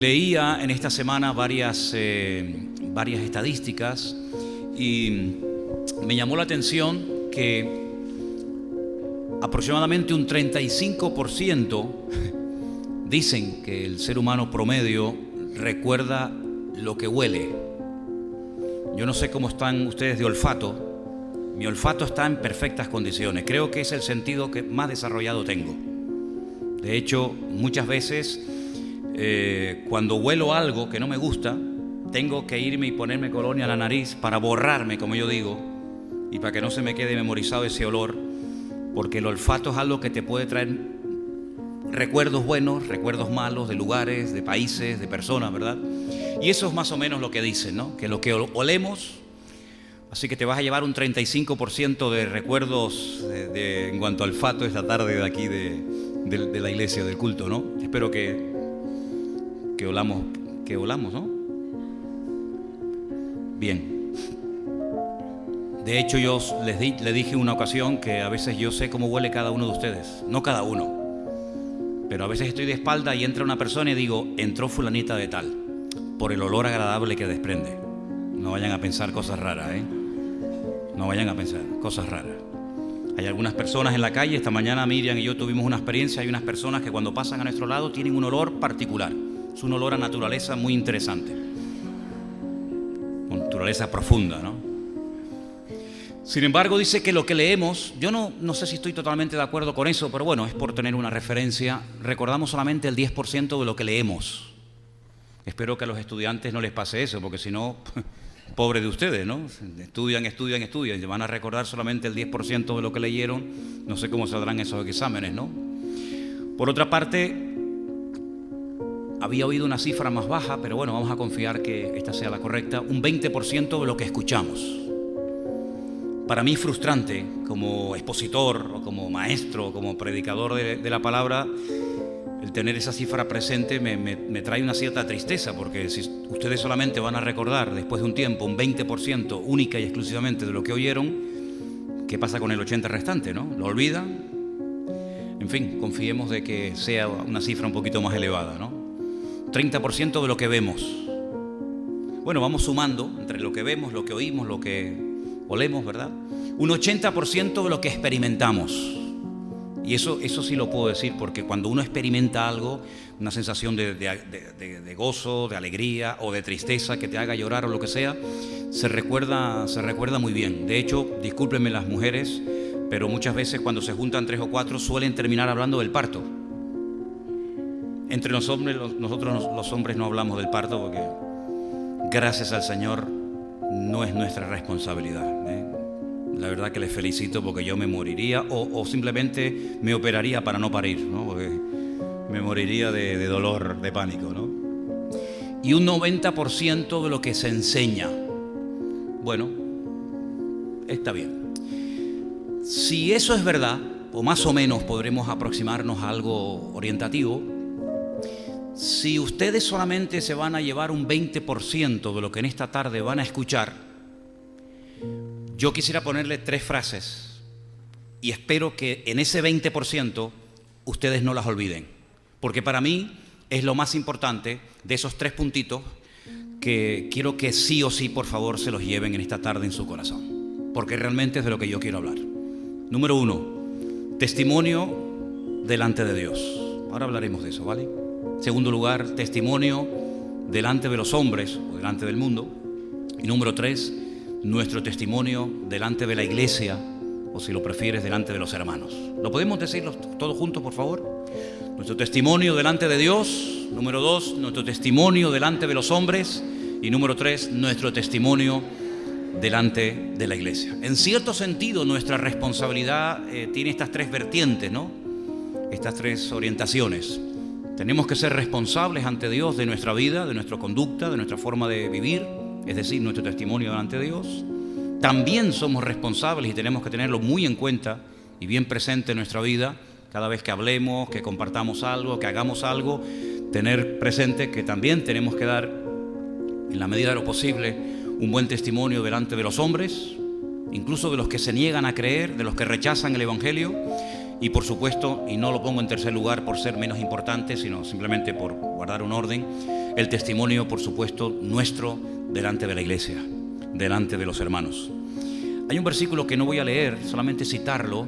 Leía en esta semana varias estadísticas y me llamó la atención que aproximadamente un 35% dicen que el ser humano promedio recuerda lo que huele. Yo no sé cómo están ustedes de olfato. Mi olfato está en perfectas condiciones. Creo que es el sentido que más desarrollado tengo. De hecho, muchas veces cuando huelo algo que no me gusta, tengo que irme y ponerme colonia a la nariz para borrarme, como yo digo, y para que no se me quede memorizado ese olor, porque el olfato es algo que te puede traer recuerdos buenos, recuerdos malos, de lugares, de países, de personas, ¿verdad? Y eso es más o menos lo que dicen, ¿no? Que lo que olemos, así que te vas a llevar un 35% de recuerdos en cuanto al olfato esta tarde de aquí de la iglesia, del culto, ¿no? Espero que olamos, ¿no? Bien. De hecho, yo le dije en una ocasión que a veces yo sé cómo huele cada uno de ustedes. No cada uno, pero a veces estoy de espalda y entra una persona y digo, entró fulanita de tal, por el olor agradable que desprende. No vayan a pensar cosas raras, ¿eh? No vayan a pensar cosas raras. Hay algunas personas en la calle, esta mañana Miriam y yo tuvimos una experiencia, hay unas personas que cuando pasan a nuestro lado tienen un olor particular. Es un olor a naturaleza muy interesante, con naturaleza profunda, ¿no? Sin embargo, dice que lo que leemos, yo no sé si estoy totalmente de acuerdo con eso, pero bueno, es por tener una referencia. Recordamos solamente el 10% de lo que leemos. Espero que a los estudiantes no les pase eso, porque si no, pobre de ustedes, ¿no? Estudian, y van a recordar solamente el 10% de lo que leyeron. No sé cómo saldrán esos exámenes, ¿no? Por otra parte, había oído una cifra más baja, pero bueno, vamos a confiar que esta sea la correcta. Un 20% de lo que escuchamos. Para mí es frustrante, como expositor, o como maestro, o como predicador de la palabra, el tener esa cifra presente me trae una cierta tristeza, porque si ustedes solamente van a recordar después de un tiempo un 20% única y exclusivamente de lo que oyeron, ¿qué pasa con el 80% restante, no? ¿Lo olvidan? En fin, confiemos de que sea una cifra un poquito más elevada, ¿no? 30% de lo que vemos. Bueno, vamos sumando entre lo que vemos, lo que oímos, lo que olemos, ¿verdad? Un 80% de lo que experimentamos. Y eso sí lo puedo decir, porque cuando uno experimenta algo, una sensación de gozo, de alegría o de tristeza que te haga llorar o lo que sea, se recuerda muy bien. De hecho, discúlpenme las mujeres, pero muchas veces cuando se juntan 3 o 4 suelen terminar hablando del parto. Entre los hombres, nosotros los hombres no hablamos del parto porque, gracias al Señor, no es nuestra responsabilidad, ¿eh? La verdad que les felicito porque yo me moriría o simplemente me operaría para no parir, ¿no? Porque me moriría de dolor, de pánico, ¿no? Y un 90% de lo que se enseña. Bueno, está bien. Si eso es verdad, o más o menos podremos aproximarnos a algo orientativo. Si ustedes solamente se van a llevar un 20% de lo que en esta tarde van a escuchar, yo quisiera ponerle 3 frases y espero que en ese 20% ustedes no las olviden, porque para mí es lo más importante de esos 3 puntitos que quiero que sí o sí, por favor, se los lleven en esta tarde en su corazón, porque realmente es de lo que yo quiero hablar. Número 1, testimonio delante de Dios. Ahora hablaremos de eso, ¿vale? Segundo lugar, testimonio delante de los hombres o delante del mundo. Y número 3, nuestro testimonio delante de la iglesia, o si lo prefieres, delante de los hermanos. ¿Lo podemos decir todos juntos, por favor? Nuestro testimonio delante de Dios. Número 2, nuestro testimonio delante de los hombres. Y número 3, nuestro testimonio delante de la iglesia. En cierto sentido, nuestra responsabilidad tiene estas 3 vertientes, ¿no? Estas 3 orientaciones. Tenemos que ser responsables ante Dios de nuestra vida, de nuestra conducta, de nuestra forma de vivir, es decir, nuestro testimonio delante de Dios. También somos responsables y tenemos que tenerlo muy en cuenta y bien presente en nuestra vida, cada vez que hablemos, que compartamos algo, que hagamos algo, tener presente que también tenemos que dar, en la medida de lo posible, un buen testimonio delante de los hombres, incluso de los que se niegan a creer, de los que rechazan el Evangelio. Y por supuesto, y no lo pongo en tercer lugar por ser menos importante, sino simplemente por guardar un orden, el testimonio, por supuesto, nuestro delante de la iglesia, delante de los hermanos. Hay un versículo que no voy a leer, solamente citarlo.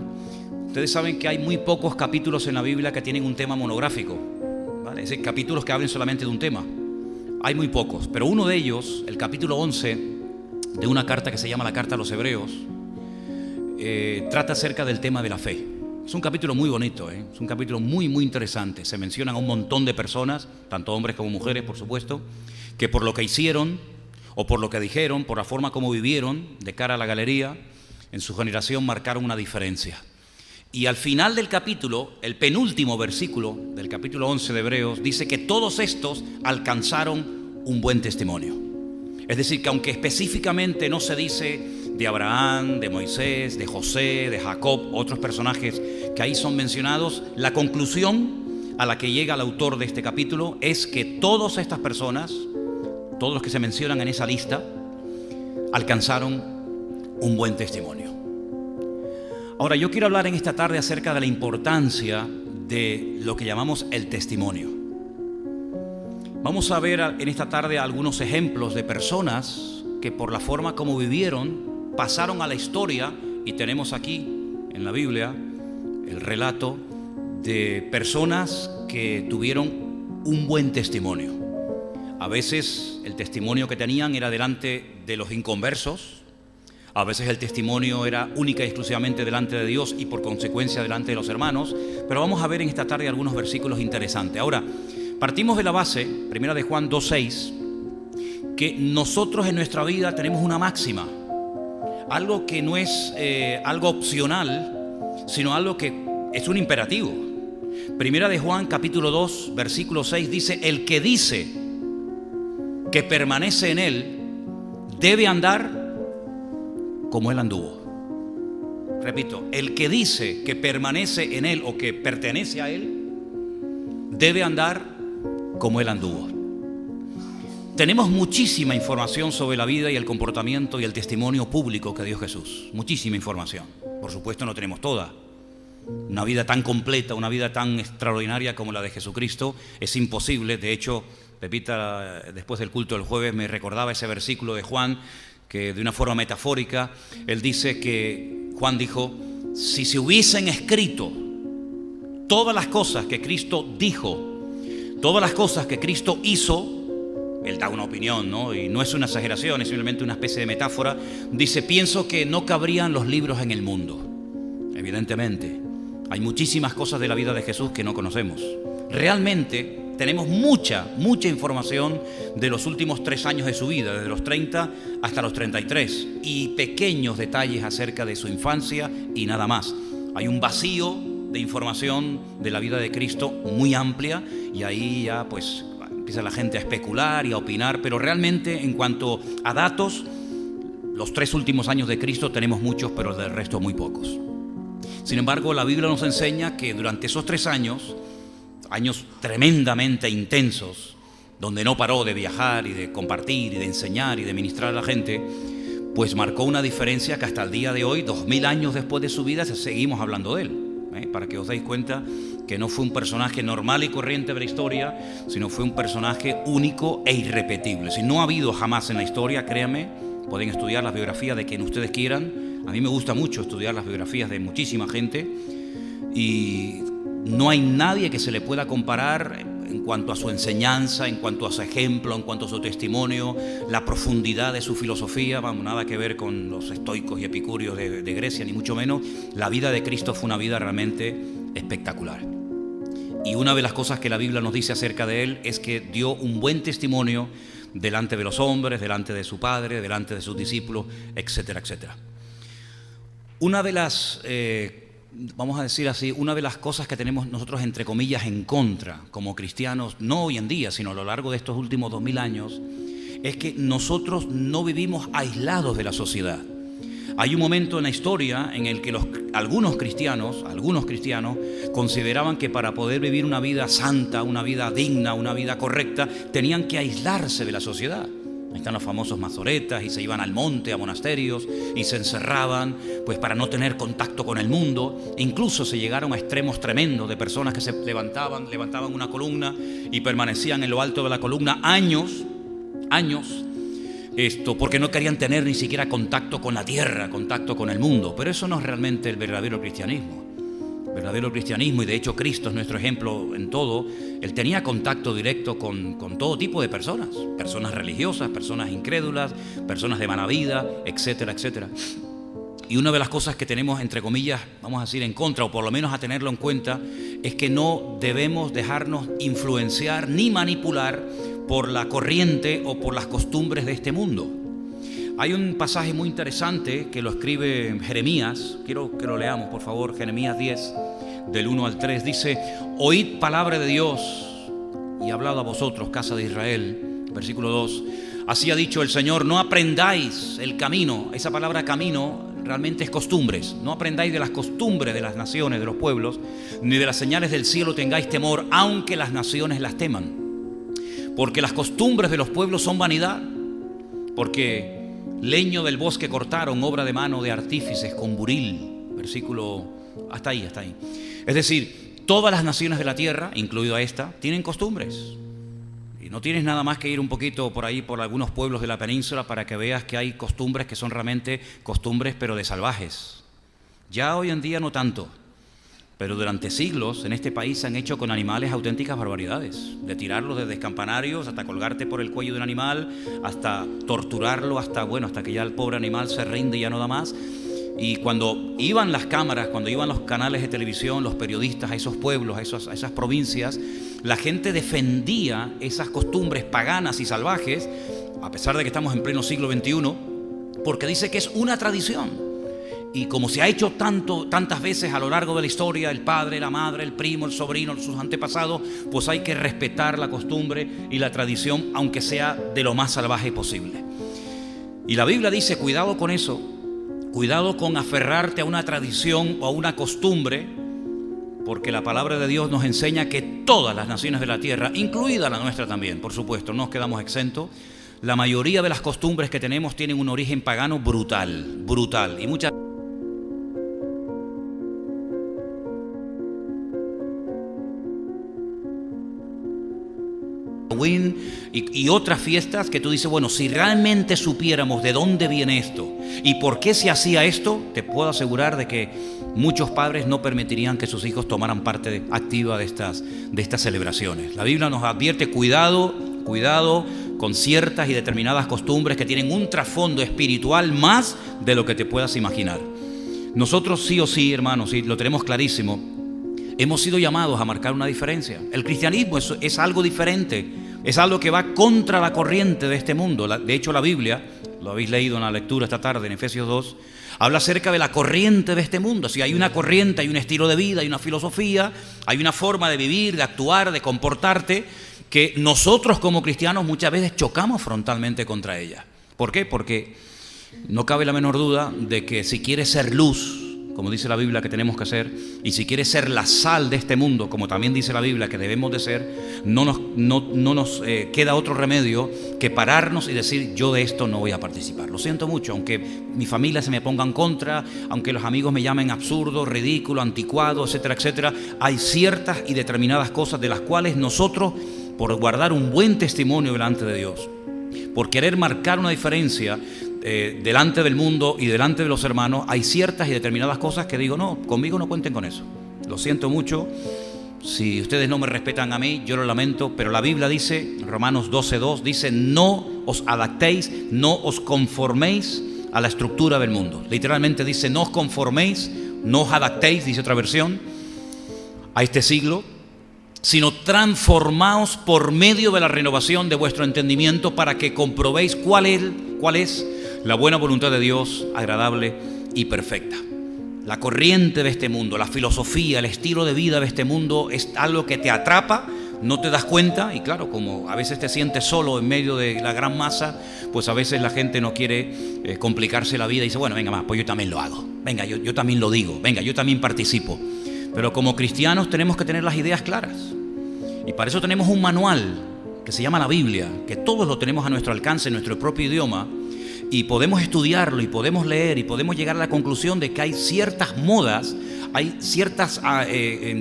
Ustedes saben que hay muy pocos capítulos en la Biblia que tienen un tema monográfico, ¿vale? Es decir, capítulos que hablen solamente de un tema. Hay muy pocos, pero uno de ellos, el capítulo 11 de una carta que se llama la Carta a los Hebreos, trata acerca del tema de la fe. Es un capítulo muy bonito, es un capítulo muy interesante. Se mencionan a un montón de personas, tanto hombres como mujeres, por supuesto, que por lo que hicieron o por lo que dijeron, por la forma como vivieron de cara a la galería, en su generación marcaron una diferencia. Y al final del capítulo, el penúltimo versículo del capítulo 11 de Hebreos dice que todos estos alcanzaron un buen testimonio. Es decir, que aunque específicamente no se dice de Abraham, de Moisés, de José, de Jacob, otros personajes que ahí son mencionados, la conclusión a la que llega el autor de este capítulo es que todas estas personas, todos los que se mencionan en esa lista, alcanzaron un buen testimonio. Ahora, yo quiero hablar en esta tarde acerca de la importancia de lo que llamamos el testimonio. Vamos a ver en esta tarde algunos ejemplos de personas que por la forma como vivieron pasaron a la historia, y tenemos aquí en la Biblia el relato de personas que tuvieron un buen testimonio. A veces el testimonio que tenían era delante de los inconversos. A veces el testimonio era única y exclusivamente delante de Dios y por consecuencia delante de los hermanos. Pero vamos a ver en esta tarde algunos versículos interesantes. Ahora, partimos de la base, 1 de Juan 2:6, que nosotros en nuestra vida tenemos una máxima. Algo que no es algo opcional, sino algo que es un imperativo. 1 de Juan capítulo 2, versículo 6 dice: el que dice que permanece en él debe andar como él anduvo. Repito, el que dice que permanece en él o que pertenece a él debe andar como él anduvo. Tenemos muchísima información sobre la vida y el comportamiento y el testimonio público que dio Jesús. Muchísima información. Por supuesto no tenemos toda. Una vida tan completa, una vida tan extraordinaria como la de Jesucristo es imposible. De hecho, Pepita, después del culto del jueves, me recordaba ese versículo de Juan, que de una forma metafórica, él dice que, Juan dijo, si se hubiesen escrito todas las cosas que Cristo dijo, todas las cosas que Cristo hizo, él da una opinión, ¿no? Y no es una exageración, es simplemente una especie de metáfora. Dice, pienso que no cabrían los libros en el mundo. Evidentemente, hay muchísimas cosas de la vida de Jesús que no conocemos. Realmente tenemos mucha información de los últimos 3 años de su vida, desde los 30 hasta los 33, y pequeños detalles acerca de su infancia y nada más. Hay un vacío de información de la vida de Cristo muy amplia, y ahí ya pues empieza la gente a especular y a opinar, pero realmente en cuanto a datos, los 3 últimos años de Cristo tenemos muchos, pero del resto muy pocos. Sin embargo, la Biblia nos enseña que durante esos 3 años tremendamente intensos, donde no paró de viajar y de compartir y de enseñar y de ministrar a la gente, pues marcó una diferencia que hasta el día de hoy, 2000 años después de su vida, seguimos hablando de él. Para que os deis cuenta que no fue un personaje normal y corriente de la historia, sino fue un personaje único e irrepetible. Si no ha habido jamás en la historia, créanme, pueden estudiar las biografías de quien ustedes quieran. A mí me gusta mucho estudiar las biografías de muchísima gente, y no hay nadie que se le pueda comparar en cuanto a su enseñanza, en cuanto a su ejemplo, en cuanto a su testimonio, la profundidad de su filosofía. Vamos, nada que ver con los estoicos y epicúreos de Grecia, ni mucho menos. La vida de Cristo fue una vida realmente espectacular. Y una de las cosas que la Biblia nos dice acerca de él es que dio un buen testimonio delante de los hombres, delante de su padre, delante de sus discípulos, etcétera, etcétera. Una de las vamos a decir así, una de las cosas que tenemos nosotros entre comillas en contra como cristianos, no hoy en día, sino a lo largo de estos últimos 2000 años, es que nosotros no vivimos aislados de la sociedad. Hay un momento en la historia en el que algunos cristianos consideraban que para poder vivir una vida santa, una vida digna, una vida correcta, tenían que aislarse de la sociedad. Ahí están los famosos mazoretas, y se iban al monte, a monasterios, y se encerraban pues para no tener contacto con el mundo. E incluso se llegaron a extremos tremendos de personas que se levantaban una columna y permanecían en lo alto de la columna años, porque no querían tener ni siquiera contacto con la tierra, contacto con el mundo. Pero eso no es realmente el verdadero cristianismo. El verdadero cristianismo, y de hecho Cristo es nuestro ejemplo en todo. Él tenía contacto directo con todo tipo de personas religiosas, personas incrédulas, personas de mala vida, etcétera, etcétera. Y una de las cosas que tenemos, entre comillas, vamos a decir en contra, o por lo menos a tenerlo en cuenta, es que no debemos dejarnos influenciar ni manipular por la corriente o por las costumbres de este mundo. Hay un pasaje muy interesante que lo escribe Jeremías. Quiero que lo leamos, por favor. Jeremías 10, del 1 al 3. Dice: oíd palabra de Dios y hablad a vosotros, casa de Israel. Versículo 2. Así ha dicho el Señor: no aprendáis el camino. Esa palabra camino realmente es costumbres. No aprendáis de las costumbres de las naciones, de los pueblos, ni de las señales del cielo tengáis temor, aunque las naciones las teman. Porque las costumbres de los pueblos son vanidad. Porque leño del bosque cortaron, obra de mano de artífices con buril. Versículo, hasta ahí. Es decir, todas las naciones de la tierra, incluido a esta, tienen costumbres. Y no tienes nada más que ir un poquito por ahí, por algunos pueblos de la península, para que veas que hay costumbres que son realmente costumbres, pero de salvajes. Ya hoy en día no tanto, pero durante siglos en este país se han hecho con animales auténticas barbaridades. De tirarlos desde campanarios hasta colgarte por el cuello de un animal, hasta torturarlo, hasta que ya el pobre animal se rinde y ya no da más. Y cuando iban las cámaras, cuando iban los canales de televisión, los periodistas a esos pueblos, a esas provincias, la gente defendía esas costumbres paganas y salvajes, a pesar de que estamos en pleno siglo XXI, porque dice que es una tradición. Y como se ha hecho tantas veces a lo largo de la historia, el padre, la madre, el primo, el sobrino, sus antepasados, pues hay que respetar la costumbre y la tradición, aunque sea de lo más salvaje posible. Y la Biblia dice: cuidado con eso, cuidado con aferrarte a una tradición o a una costumbre, porque la palabra de Dios nos enseña que todas las naciones de la tierra, incluida la nuestra también, por supuesto, no nos quedamos exentos. La mayoría de las costumbres que tenemos tienen un origen pagano brutal, y muchas y otras fiestas que tú dices, bueno, si realmente supiéramos de dónde viene esto y por qué se hacía esto, te puedo asegurar de que muchos padres no permitirían que sus hijos tomaran parte activa de estas celebraciones. La Biblia nos advierte: cuidado con ciertas y determinadas costumbres que tienen un trasfondo espiritual más de lo que te puedas imaginar. Nosotros sí o sí, hermanos, y lo tenemos clarísimo, hemos sido llamados a marcar una diferencia. El cristianismo es algo diferente, es algo que va contra la corriente de este mundo. De hecho, la Biblia, lo habéis leído en la lectura esta tarde en Efesios 2, habla acerca de la corriente de este mundo. Si hay una corriente, hay un estilo de vida, hay una filosofía, hay una forma de vivir, de actuar, de comportarte, que nosotros como cristianos muchas veces chocamos frontalmente contra ella. ¿Por qué? Porque no cabe la menor duda de que si quieres ser luz, como dice la Biblia que tenemos que ser, y si quieres ser la sal de este mundo, como también dice la Biblia que debemos de ser, no nos queda otro remedio que pararnos y decir: yo de esto no voy a participar. Lo siento mucho, aunque mi familia se me ponga en contra, aunque los amigos me llamen absurdo, ridículo, anticuado, etcétera, etcétera, hay ciertas y determinadas cosas de las cuales nosotros, por guardar un buen testimonio delante de Dios, por querer marcar una diferencia delante del mundo y delante de los hermanos, hay ciertas y determinadas cosas que digo: no, conmigo no cuenten con eso. Lo siento mucho, si ustedes no me respetan a mí, yo lo lamento, pero la Biblia dice, Romanos 12:2, dice: no os adaptéis, no os conforméis a la estructura del mundo. Literalmente dice: no os conforméis, no os adaptéis, dice otra versión, a este siglo, sino transformaos por medio de la renovación de vuestro entendimiento, para que comprobéis cuál es la buena voluntad de Dios, agradable y perfecta. La corriente de este mundo, la filosofía, el estilo de vida de este mundo es algo que te atrapa, no te das cuenta, y claro, como a veces te sientes solo en medio de la gran masa, pues a veces la gente no quiere complicarse la vida y dice: bueno, venga más, pues yo también lo hago, venga, yo también lo digo, venga, yo también participo. Pero como cristianos tenemos que tener las ideas claras, y para eso tenemos un manual que se llama la Biblia, que todos lo tenemos a nuestro alcance en nuestro propio idioma, y podemos estudiarlo y podemos leer y podemos llegar a la conclusión de que hay ciertas modas, hay ciertas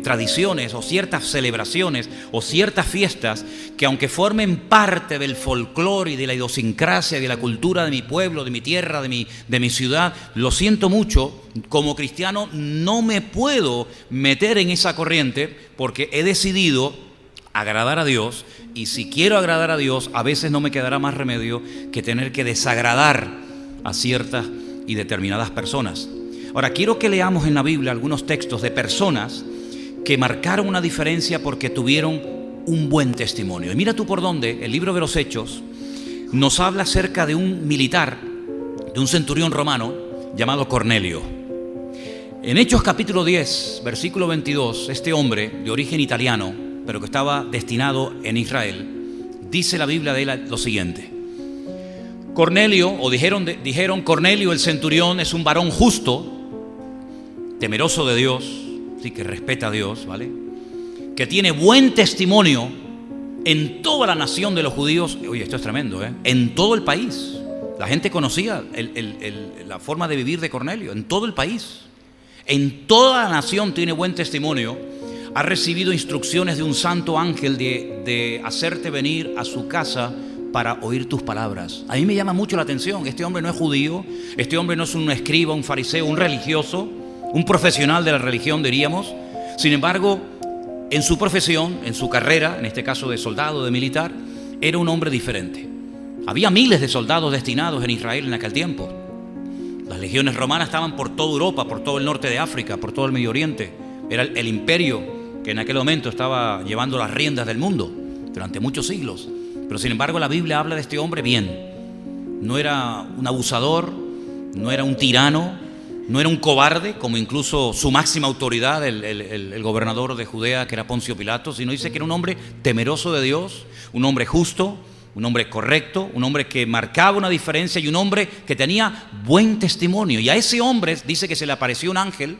tradiciones o ciertas celebraciones o ciertas fiestas que, aunque formen parte del folclore y de la idiosincrasia y de la cultura de mi pueblo, de mi tierra, de mi ciudad, lo siento mucho, como cristiano no me puedo meter en esa corriente porque he decidido agradar a Dios, y si quiero agradar a Dios, a veces no me quedará más remedio que tener que desagradar a ciertas y determinadas personas. Ahora, quiero que leamos en la Biblia algunos textos de personas que marcaron una diferencia porque tuvieron un buen testimonio. Y mira tú por dónde el libro de los Hechos nos habla acerca de un militar, de un centurión romano llamado Cornelio. En Hechos capítulo 10, versículo 22, este hombre de origen italiano, pero que estaba destinado en Israel, dice la Biblia de él lo siguiente: Cornelio, o dijeron Cornelio el centurión es un varón justo, temeroso de Dios, sí, que respeta a Dios, ¿vale? Que tiene buen testimonio en toda la nación de los judíos. Oye, esto es tremendo, ¿eh? En todo el país. La gente conocía la forma de vivir de Cornelio, en todo el país. En toda la nación tiene buen testimonio. Ha recibido instrucciones de un santo ángel de hacerte venir a su casa para oír tus palabras. A mí me llama mucho la atención. Este hombre no es judío, este hombre no es un escriba, un fariseo, un religioso, un profesional de la religión, diríamos. Sin embargo, en su profesión, en su carrera, en este caso de soldado, de militar, era un hombre diferente. Había miles de soldados destinados en Israel en aquel tiempo. Las legiones romanas estaban por toda Europa, por todo el norte de África, por todo el Medio Oriente. Era el imperio que en aquel momento estaba llevando las riendas del mundo durante muchos siglos. Pero sin embargo la Biblia habla de este hombre bien. No era un abusador, no era un tirano, no era un cobarde, como incluso su máxima autoridad, el gobernador de Judea, que era Poncio Pilato, sino dice que era un hombre temeroso de Dios, un hombre justo, un hombre correcto, un hombre que marcaba una diferencia y un hombre que tenía buen testimonio. Y a ese hombre dice que se le apareció un ángel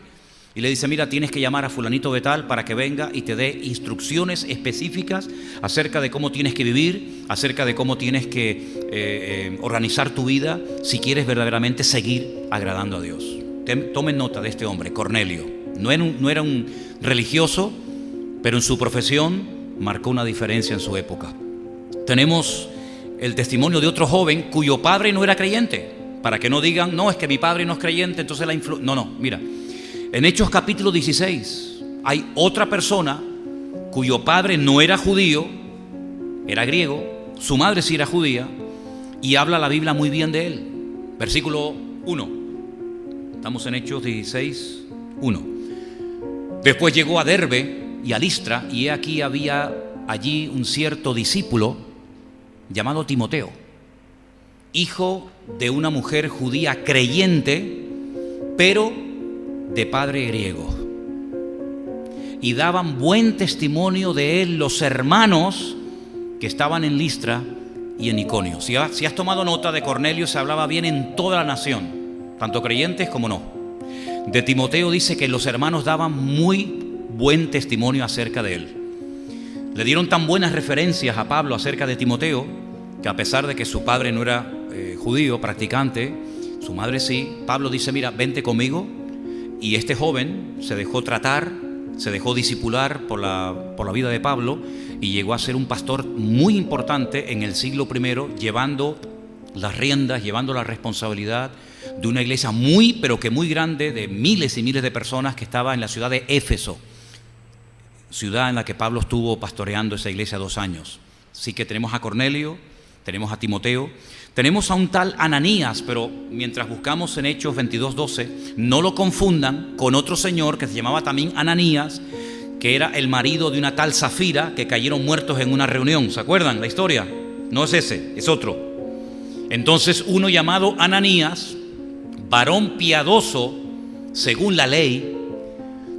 y le dice: mira, tienes que llamar a fulanito de tal para que venga y te dé instrucciones específicas acerca de cómo tienes que vivir, acerca de cómo tienes que organizar tu vida si quieres verdaderamente seguir agradando a Dios. Tomen nota de este hombre, Cornelio. No era un religioso, pero en su profesión marcó una diferencia en su época. Tenemos el testimonio de otro joven cuyo padre no era creyente, para que no digan: no, es que mi padre no es creyente, entonces No, mira. En Hechos capítulo 16 hay otra persona cuyo padre no era judío, era griego, su madre sí era judía, y habla la Biblia muy bien de él. Versículo 1. Estamos en Hechos 16, 1. Después llegó a Derbe y a Listra, y he aquí había allí un cierto discípulo llamado Timoteo, hijo de una mujer judía creyente, pero de padre griego, y daban buen testimonio de él los hermanos que estaban en Listra y en Iconio. Si has tomado nota, de Cornelio se hablaba bien en toda la nación, tanto creyentes como no. De Timoteo dice que los hermanos daban muy buen testimonio acerca de él. Le dieron tan buenas referencias a Pablo acerca de Timoteo, que a pesar de que su padre no era judío, practicante, su madre sí, Pablo dice: mira, vente conmigo. Y este joven se dejó tratar, se dejó discipular por la vida de Pablo, y llegó a ser un pastor muy importante en el siglo I, llevando las riendas, llevando la responsabilidad de una iglesia muy, pero que muy grande, de miles y miles de personas, que estaba en la ciudad de Éfeso, ciudad en la que Pablo estuvo pastoreando esa iglesia 2 años. Así que tenemos a Cornelio, tenemos a Timoteo, tenemos a un tal Ananías, pero mientras buscamos en Hechos 22:12, no lo confundan con otro señor que se llamaba también Ananías, que era el marido de una tal Zafira, que cayeron muertos en una reunión. ¿Se acuerdan la historia? No es ese, es otro. Entonces, uno llamado Ananías, varón piadoso según la ley,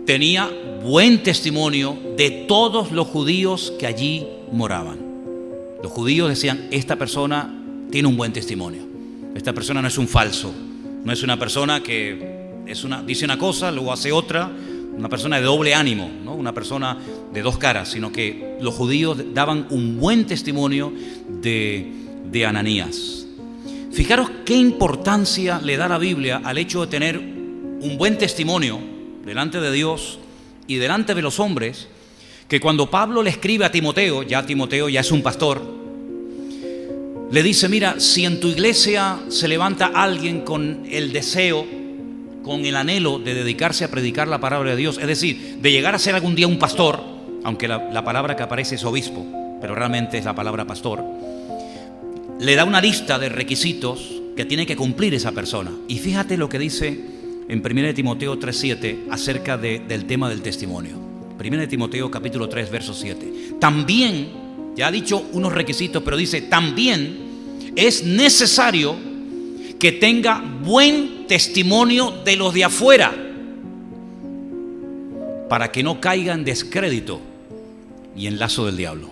tenía buen testimonio de todos los judíos que allí moraban. Los judíos decían: esta persona tiene un buen testimonio, esta persona no es un falso, no es una persona que dice una cosa, luego hace otra, una persona de doble ánimo, ¿no? Una persona de dos caras, sino que los judíos daban un buen testimonio de Ananías. Fijaros qué importancia le da la Biblia al hecho de tener un buen testimonio delante de Dios y delante de los hombres, que cuando Pablo le escribe a Timoteo ya es un pastor, le dice: mira, si en tu iglesia se levanta alguien con el deseo, con el anhelo de dedicarse a predicar la palabra de Dios, es decir, de llegar a ser algún día un pastor, aunque la palabra que aparece es obispo, pero realmente es la palabra pastor, le da una lista de requisitos que tiene que cumplir esa persona. Y fíjate lo que dice en 1 Timoteo 3:7 acerca del tema del testimonio. 1 Timoteo capítulo 3, verso 7. También, ya ha dicho unos requisitos, pero dice: también es necesario que tenga buen testimonio de los de afuera, para que no caiga en descrédito y en lazo del diablo.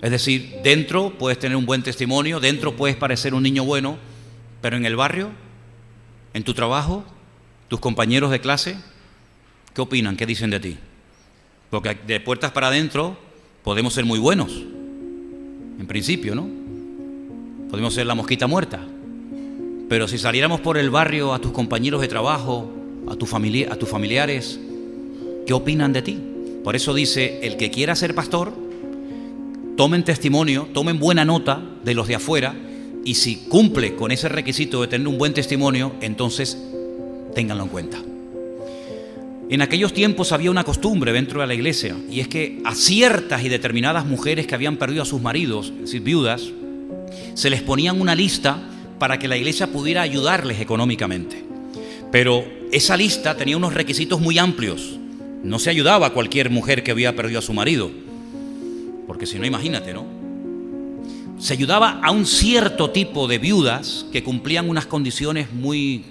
Es decir, dentro puedes tener un buen testimonio, dentro puedes parecer un niño bueno, pero en el barrio, en tu trabajo, tus compañeros de clase, ¿qué opinan? ¿Qué dicen de ti? Porque de puertas para adentro podemos ser muy buenos, en principio, ¿no? Podemos ser la mosquita muerta. Pero si saliéramos por el barrio a tus compañeros de trabajo, a tus familiares, ¿qué opinan de ti? Por eso dice: el que quiera ser pastor, tomen testimonio, tomen buena nota de los de afuera, y si cumple con ese requisito de tener un buen testimonio, entonces ténganlo en cuenta. En aquellos tiempos había una costumbre dentro de la iglesia, y es que a ciertas y determinadas mujeres que habían perdido a sus maridos, es decir, viudas, se les ponían una lista para que la iglesia pudiera ayudarles económicamente. Pero esa lista tenía unos requisitos muy amplios. No se ayudaba a cualquier mujer que había perdido a su marido, porque si no, imagínate, ¿no? Se ayudaba a un cierto tipo de viudas que cumplían unas condiciones muy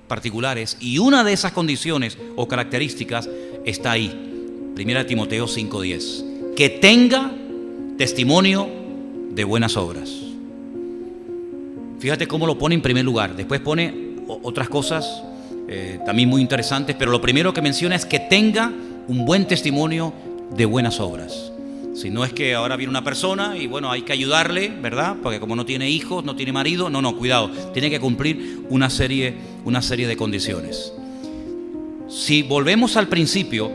particulares, y una de esas condiciones o características está ahí, 1 Timoteo 5:10, que tenga testimonio de buenas obras. Fíjate cómo lo pone en primer lugar. Después pone otras cosas también muy interesantes, pero lo primero que menciona es que tenga un buen testimonio de buenas obras. Si no es que ahora viene una persona y bueno, hay que ayudarle, ¿verdad? Porque como no tiene hijos, no tiene marido, no, cuidado, tiene que cumplir una serie de condiciones. Si volvemos al principio,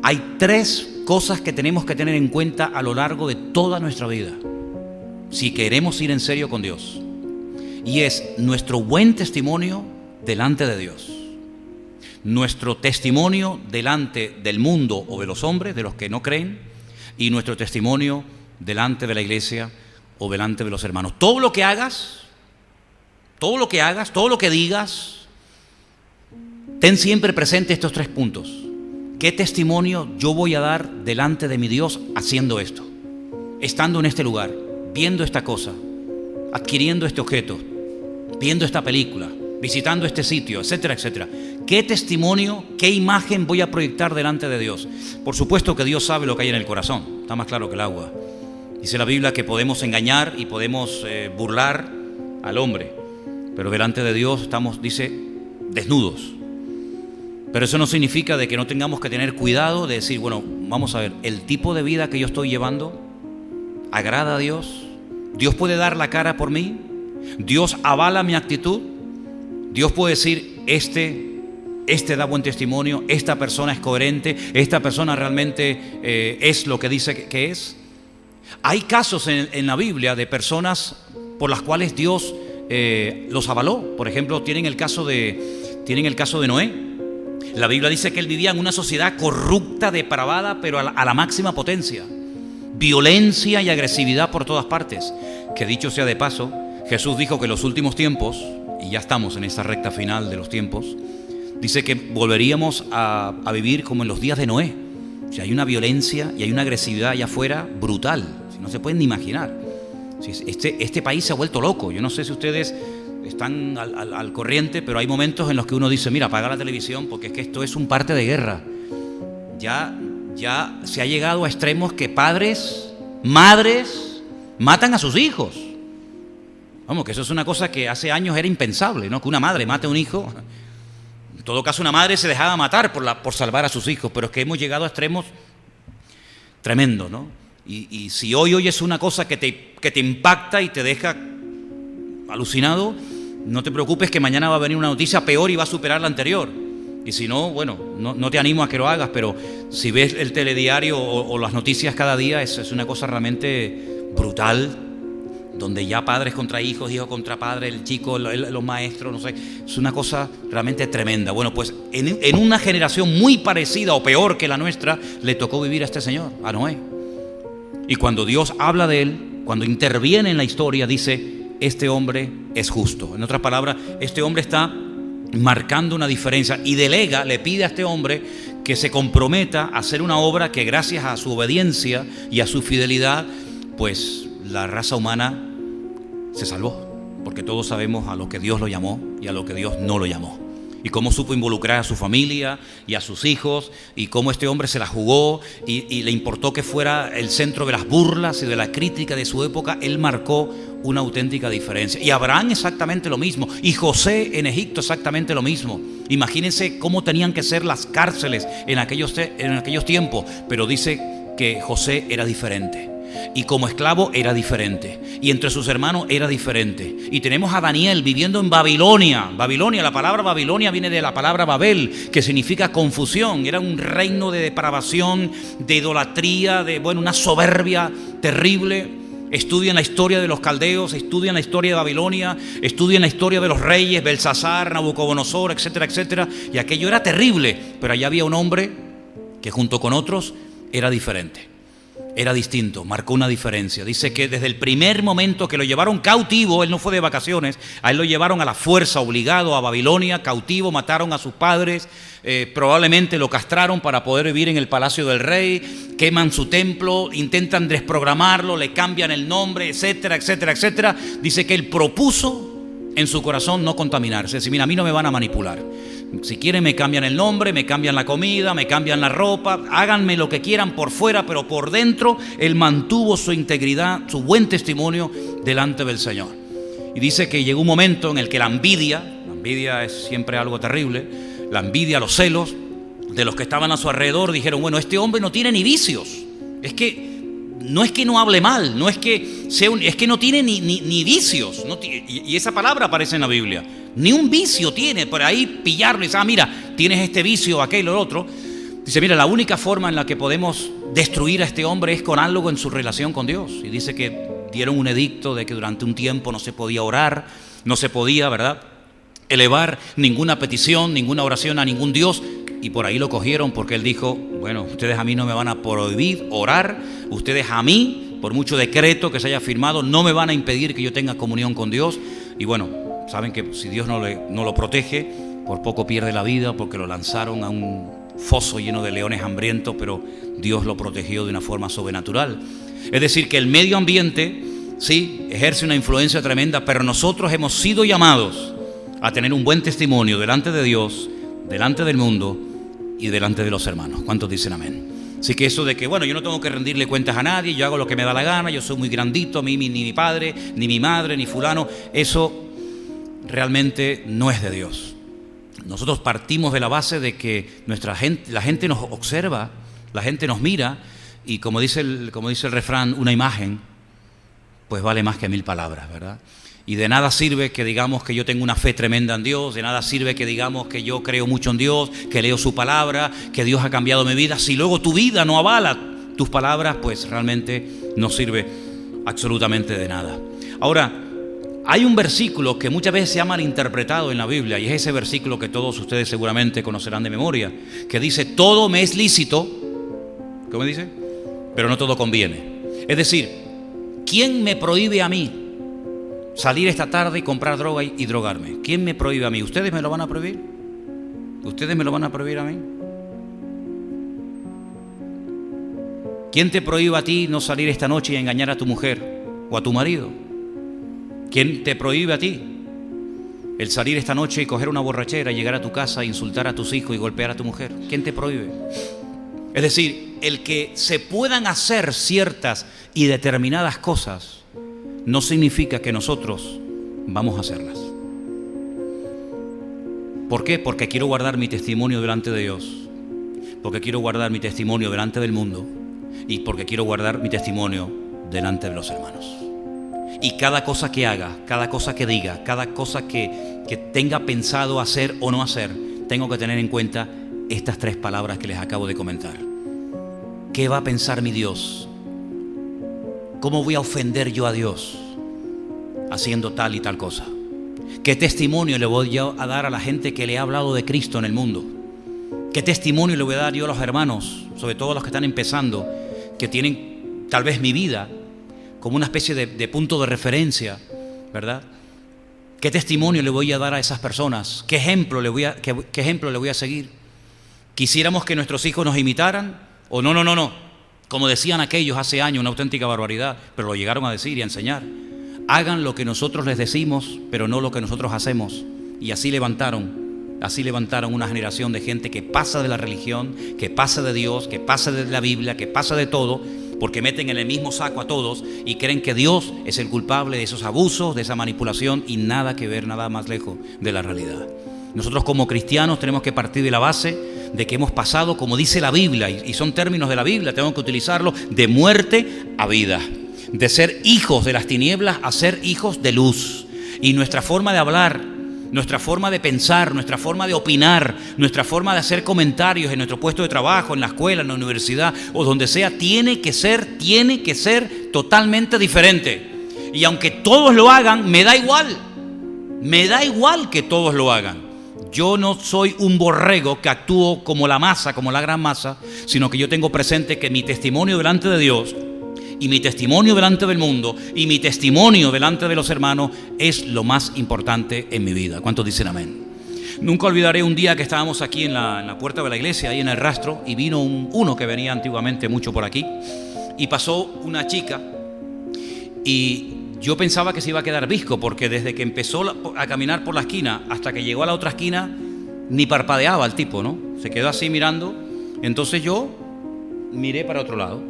hay 3 cosas que tenemos que tener en cuenta a lo largo de toda nuestra vida, si queremos ir en serio con Dios. Y es nuestro buen testimonio delante de Dios, nuestro testimonio delante del mundo o de los hombres, de los que no creen, y nuestro testimonio delante de la iglesia o delante de los hermanos. Todo lo que hagas, todo lo que digas, ten siempre presente estos 3 puntos. ¿Qué testimonio yo voy a dar delante de mi Dios haciendo esto? Estando en este lugar, viendo esta cosa, adquiriendo este objeto, viendo esta película, visitando este sitio, etcétera, etcétera. ¿Qué testimonio, qué imagen voy a proyectar delante de Dios? Por supuesto que Dios sabe lo que hay en el corazón, está más claro que el agua. Dice la Biblia que podemos engañar y podemos burlar al hombre, pero delante de Dios estamos, dice, desnudos. Pero eso no significa de que no tengamos que tener cuidado de decir, bueno, vamos a ver, el tipo de vida que yo estoy llevando agrada a Dios. Dios puede dar la cara por mí. Dios avala mi actitud. Dios puede decir, este da buen testimonio, esta persona es coherente, esta persona realmente es lo que dice que es. Hay casos en la Biblia de personas por las cuales Dios los avaló. Por ejemplo, tienen el caso de Noé. La Biblia dice que él vivía en una sociedad corrupta, depravada, pero a la máxima potencia. Violencia y agresividad por todas partes. Que dicho sea de paso, Jesús dijo que en los últimos tiempos, y ya estamos en esa recta final de los tiempos, dice que volveríamos a vivir como en los días de Noé. O sea, hay una violencia y hay una agresividad allá afuera brutal, no se pueden ni imaginar. Este país se ha vuelto loco. Yo no sé si ustedes están al corriente, pero hay momentos en los que uno dice, mira, apaga la televisión porque es que esto es un parte de guerra. Ya se ha llegado a extremos que padres, madres, matan a sus hijos. Vamos, que eso es una cosa que hace años era impensable, ¿no? Que una madre mate a un hijo. todo caso, una madre se dejaba matar por salvar a sus hijos, pero es que hemos llegado a extremos tremendos, ¿no? Y si hoy oyes una cosa que te impacta y te deja alucinado, no te preocupes que mañana va a venir una noticia peor y va a superar la anterior. Y si no, bueno, no te animo a que lo hagas, pero si ves el telediario o las noticias cada día, es una cosa realmente brutal, donde ya padres contra hijos, hijos contra padres, el chico, los maestros, no sé, es una cosa realmente tremenda. Bueno, pues en una generación muy parecida o peor que la nuestra, le tocó vivir a este señor, a Noé. Y cuando Dios habla de él, cuando interviene en la historia, dice: este hombre es justo. En otras palabras, este hombre está marcando una diferencia y le pide a este hombre que se comprometa a hacer una obra que, gracias a su obediencia y a su fidelidad, pues la raza humana se salvó, porque todos sabemos a lo que Dios lo llamó y a lo que Dios no lo llamó, y cómo supo involucrar a su familia y a sus hijos, y cómo este hombre se la jugó y le importó que fuera el centro de las burlas y de la crítica de su época. Él marcó una auténtica diferencia. Y Abraham exactamente lo mismo, y José en Egipto exactamente lo mismo. Imagínense cómo tenían que ser las cárceles en aquellos tiempos, pero dice que José era diferente. Y como esclavo era diferente, y entre sus hermanos era diferente. Y tenemos a Daniel viviendo en Babilonia. La palabra Babilonia viene de la palabra Babel, que significa confusión. Era un reino de depravación, de idolatría, una soberbia terrible. Estudian la historia de los caldeos, estudian la historia de Babilonia, estudian la historia de los reyes, Belsasar, Nabucodonosor, etcétera, etcétera. Y aquello era terrible, pero allá había un hombre que junto con otros era diferente. Era distinto, marcó una diferencia. Dice que desde el primer momento que lo llevaron cautivo, él no fue de vacaciones, a él lo llevaron a la fuerza, obligado a Babilonia, cautivo, mataron a sus padres, probablemente lo castraron para poder vivir en el palacio del rey, queman su templo, intentan desprogramarlo, le cambian el nombre, etcétera, etcétera, etcétera. Dice que él propuso en su corazón no contaminarse. Es decir, mira, a mí no me van a manipular. Si quieren me cambian el nombre, me cambian la comida, me cambian la ropa, háganme lo que quieran por fuera, pero por dentro él mantuvo su integridad, su buen testimonio delante del Señor. Y dice que llegó un momento en el que la envidia es siempre algo terrible, la envidia, los celos de los que estaban a su alrededor dijeron: bueno, este hombre no tiene ni vicios, no es que no hable mal, no es que sea es que no tiene ni vicios, y esa palabra aparece en la Biblia. Ni un vicio tiene, por ahí pillarlo y decir: mira, tienes este vicio, aquel o otro. Dice: mira, la única forma en la que podemos destruir a este hombre es con algo en su relación con Dios. Y dice que dieron un edicto de que durante un tiempo no se podía orar, no se podía, ¿verdad?, elevar ninguna petición, ninguna oración a ningún Dios. Y por ahí lo cogieron, porque él dijo: bueno, ustedes a mí no me van a prohibir orar, ustedes a mí, por mucho decreto que se haya firmado, no me van a impedir que yo tenga comunión con Dios. Y bueno, saben que si Dios no lo protege, por poco pierde la vida, porque lo lanzaron a un foso lleno de leones hambrientos, pero Dios lo protegió de una forma sobrenatural. Es decir, que el medio ambiente sí ejerce una influencia tremenda, pero nosotros hemos sido llamados a tener un buen testimonio delante de Dios, delante del mundo y delante de los hermanos. ¿Cuántos dicen amén? Así que eso de que, bueno, yo no tengo que rendirle cuentas a nadie, yo hago lo que me da la gana, yo soy muy grandito, a mí ni mi padre, ni mi madre, ni fulano, eso realmente no es de Dios. Nosotros partimos de la base de que la gente nos observa, la gente nos mira, y como dice el refrán, una imagen pues vale más que 1000 palabras, ¿verdad? Y de nada sirve que digamos que yo tengo una fe tremenda en Dios, de nada sirve que digamos que yo creo mucho en Dios, que leo su palabra, que Dios ha cambiado mi vida. Si luego tu vida no avala tus palabras, pues realmente no sirve absolutamente de nada. Ahora, hay un versículo que muchas veces se ha malinterpretado en la Biblia, y es ese versículo que todos ustedes seguramente conocerán de memoria, que dice: todo me es lícito, ¿cómo dice? Pero no todo conviene. Es decir, ¿quién me prohíbe a mí salir esta tarde y comprar droga y drogarme? ¿Quién me prohíbe a mí? ¿Ustedes me lo van a prohibir? ¿Ustedes me lo van a prohibir a mí? ¿Quién te prohíbe a ti no salir esta noche y engañar a tu mujer o a tu marido? ¿Quién te prohíbe a ti el salir esta noche y coger una borrachera, llegar a tu casa, insultar a tus hijos y golpear a tu mujer? ¿Quién te prohíbe? Es decir, el que se puedan hacer ciertas y determinadas cosas no significa que nosotros vamos a hacerlas. ¿Por qué? Porque quiero guardar mi testimonio delante de Dios, porque quiero guardar mi testimonio delante del mundo y porque quiero guardar mi testimonio delante de los hermanos. Y cada cosa que haga, cada cosa que diga, cada cosa que tenga pensado hacer o no hacer, tengo que tener en cuenta estas 3 palabras que les acabo de comentar. ¿Qué va a pensar mi Dios? ¿Cómo voy a ofender yo a Dios haciendo tal y tal cosa? ¿Qué testimonio le voy a dar a la gente que le he hablado de Cristo en el mundo? ¿Qué testimonio le voy a dar yo a los hermanos, sobre todo a los que están empezando, que tienen tal vez mi vida como una especie de punto de referencia, ¿verdad? ¿Qué testimonio le voy a dar a esas personas? ¿Qué ejemplo le voy a seguir? ¿Quisiéramos que nuestros hijos nos imitaran? O no, como decían aquellos hace años, una auténtica barbaridad, pero lo llegaron a decir y a enseñar. Hagan lo que nosotros les decimos, pero no lo que nosotros hacemos. Y así levantaron una generación de gente que pasa de la religión, que pasa de Dios, que pasa de la Biblia, que pasa de todo, porque meten en el mismo saco a todos y creen que Dios es el culpable de esos abusos, de esa manipulación, y nada que ver, nada más lejos de la realidad. Nosotros como cristianos tenemos que partir de la base de que hemos pasado, como dice la Biblia, y son términos de la Biblia, tengo que utilizarlo, de muerte a vida, de ser hijos de las tinieblas a ser hijos de luz. Y nuestra forma de hablar, nuestra forma de pensar, nuestra forma de opinar, nuestra forma de hacer comentarios en nuestro puesto de trabajo, en la escuela, en la universidad o donde sea, tiene que ser totalmente diferente. Y aunque todos lo hagan, me da igual que todos lo hagan. Yo no soy un borrego que actúo como la masa, como la gran masa, sino que yo tengo presente que mi testimonio delante de Dios y mi testimonio delante del mundo y mi testimonio delante de los hermanos es lo más importante en mi vida. ¿Cuántos dicen amén? Nunca olvidaré un día que estábamos aquí en la puerta de la iglesia, ahí en el rastro, y vino uno que venía antiguamente mucho por aquí, y pasó una chica, y yo pensaba que se iba a quedar visco, porque desde que empezó a caminar por la esquina hasta que llegó a la otra esquina, ni parpadeaba el tipo, ¿no? Se quedó así mirando. Entonces yo miré para otro lado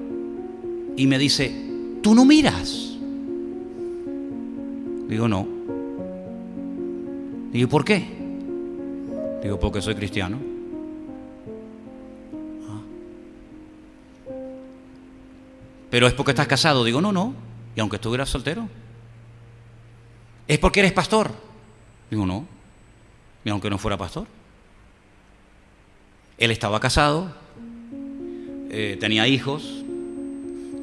y me dice: ¿tú no miras? Digo, no. Digo, ¿por qué? Digo, porque soy cristiano. ¿Pero es porque estás casado? Digo, no. ¿Y aunque estuvieras soltero? ¿Es porque eres pastor? Digo, no. ¿Y aunque no fuera pastor? Él estaba casado, tenía hijos,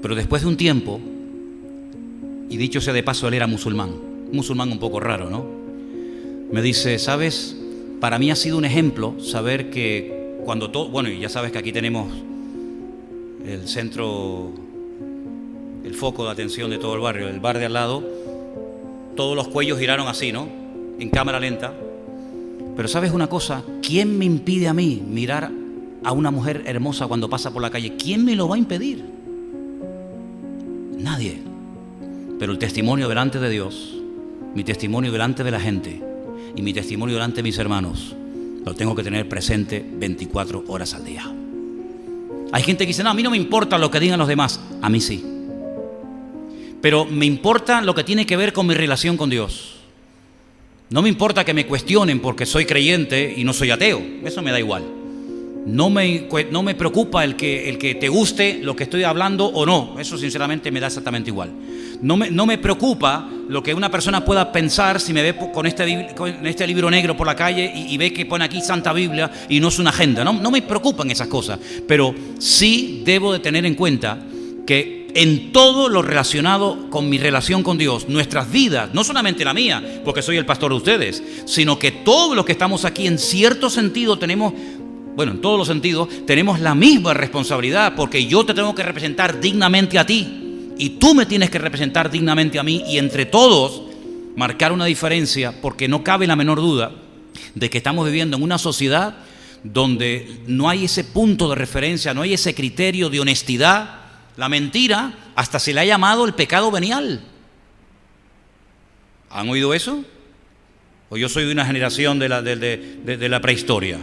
pero después de un tiempo, y dicho sea de paso, él era musulmán un poco raro, ¿no? Me dice, ¿sabes? Para mí ha sido un ejemplo saber que cuando todo... Bueno, y ya sabes que aquí tenemos el centro, el foco de atención de todo el barrio, el bar de al lado. Todos los cuellos giraron así, ¿no? En cámara lenta. Pero ¿sabes una cosa? ¿Quién me impide a mí mirar a una mujer hermosa cuando pasa por la calle? ¿Quién me lo va a impedir? Nadie. Pero el testimonio delante de Dios, mi testimonio delante de la gente y mi testimonio delante de mis hermanos, lo tengo que tener presente 24 horas al día. Hay gente que dice, no, a mí no me importa lo que digan los demás. A mí sí. Pero me importa lo que tiene que ver con mi relación con Dios. No me importa que me cuestionen porque soy creyente y no soy ateo. Eso me da igual. No me preocupa el que te guste lo que estoy hablando o no. Eso sinceramente me da exactamente igual. No me preocupa lo que una persona pueda pensar si me ve con este libro negro por la calle y ve que pone aquí Santa Biblia y no es una agenda. No me preocupan esas cosas. Pero sí debo de tener en cuenta que en todo lo relacionado con mi relación con Dios, nuestras vidas, no solamente la mía, porque soy el pastor de ustedes, sino que todos los que estamos aquí en cierto sentido tenemos, bueno, en todos los sentidos, tenemos la misma responsabilidad, porque yo te tengo que representar dignamente a ti y tú me tienes que representar dignamente a mí, y entre todos marcar una diferencia, porque no cabe la menor duda de que estamos viviendo en una sociedad donde no hay ese punto de referencia, no hay ese criterio de honestidad. La mentira hasta se le ha llamado el pecado venial. ¿Han oído eso? ¿O yo soy de una generación de la prehistoria?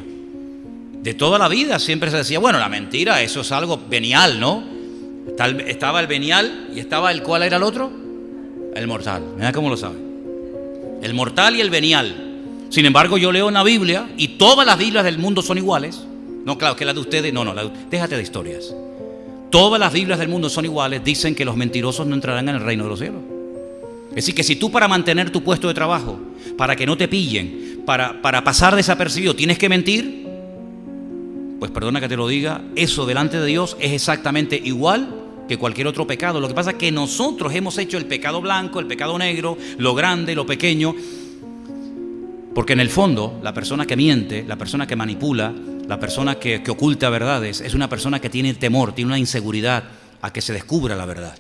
De toda la vida siempre se decía, bueno, la mentira, eso es algo venial, ¿no? Estaba el venial y estaba el, ¿cuál era el otro? El mortal. Mira cómo lo sabe. El mortal y el venial. Sin embargo, yo leo en la Biblia y todas las Biblias del mundo son iguales. No, claro, que las de ustedes, no, déjate de historias. Todas las Biblias del mundo son iguales, dicen que los mentirosos no entrarán en el reino de los cielos. Es decir, que si tú para mantener tu puesto de trabajo, para que no te pillen, para pasar desapercibido, tienes que mentir, pues perdona que te lo diga, eso delante de Dios es exactamente igual que cualquier otro pecado. Lo que pasa es que nosotros hemos hecho el pecado blanco, el pecado negro, lo grande, lo pequeño, porque en el fondo la persona que miente, la persona que manipula, la persona que oculta verdades, es una persona que tiene temor, tiene una inseguridad a que se descubra la verdad.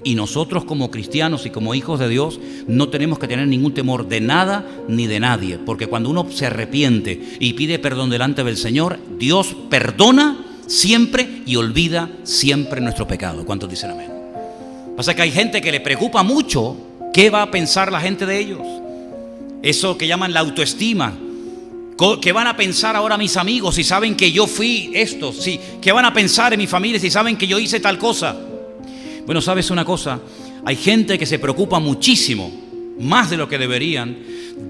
Y nosotros como cristianos y como hijos de Dios no tenemos que tener ningún temor de nada ni de nadie, porque cuando uno se arrepiente y pide perdón delante del Señor, Dios perdona siempre y olvida siempre nuestro pecado. ¿Cuántos dicen amén? Pasa que hay gente que le preocupa mucho qué va a pensar la gente de ellos. Eso que llaman la autoestima. ¿Qué van a pensar ahora mis amigos si saben que yo fui esto? Sí, ¿qué van a pensar en mi familia si saben que yo hice tal cosa? Bueno, ¿sabes una cosa? Hay gente que se preocupa muchísimo, más de lo que deberían,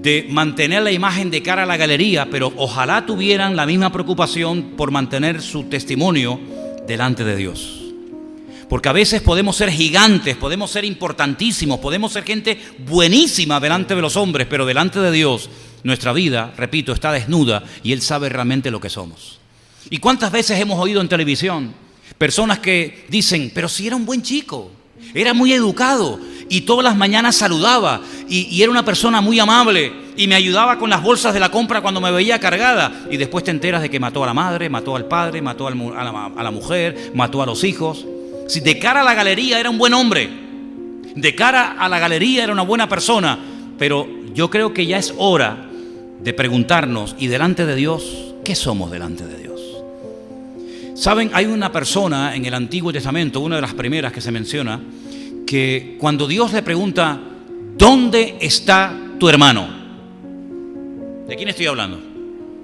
de mantener la imagen de cara a la galería, pero ojalá tuvieran la misma preocupación por mantener su testimonio delante de Dios. Porque a veces podemos ser gigantes, podemos ser importantísimos, podemos ser gente buenísima delante de los hombres, pero delante de Dios nuestra vida, repito, está desnuda y Él sabe realmente lo que somos. ¿Y cuántas veces hemos oído en televisión personas que dicen, pero si era un buen chico, era muy educado y todas las mañanas saludaba y era una persona muy amable y me ayudaba con las bolsas de la compra cuando me veía cargada, y después te enteras de que mató a la madre, mató al padre, mató a la mujer, mató a los hijos? Si de cara a la galería era un buen hombre, de cara a la galería era una buena persona, pero yo creo que ya es hora de preguntarnos, y delante de Dios, ¿qué somos delante de Dios? Saben, hay una persona en el Antiguo Testamento, una de las primeras que se menciona, que cuando Dios le pregunta, ¿dónde está tu hermano? ¿De quién estoy hablando?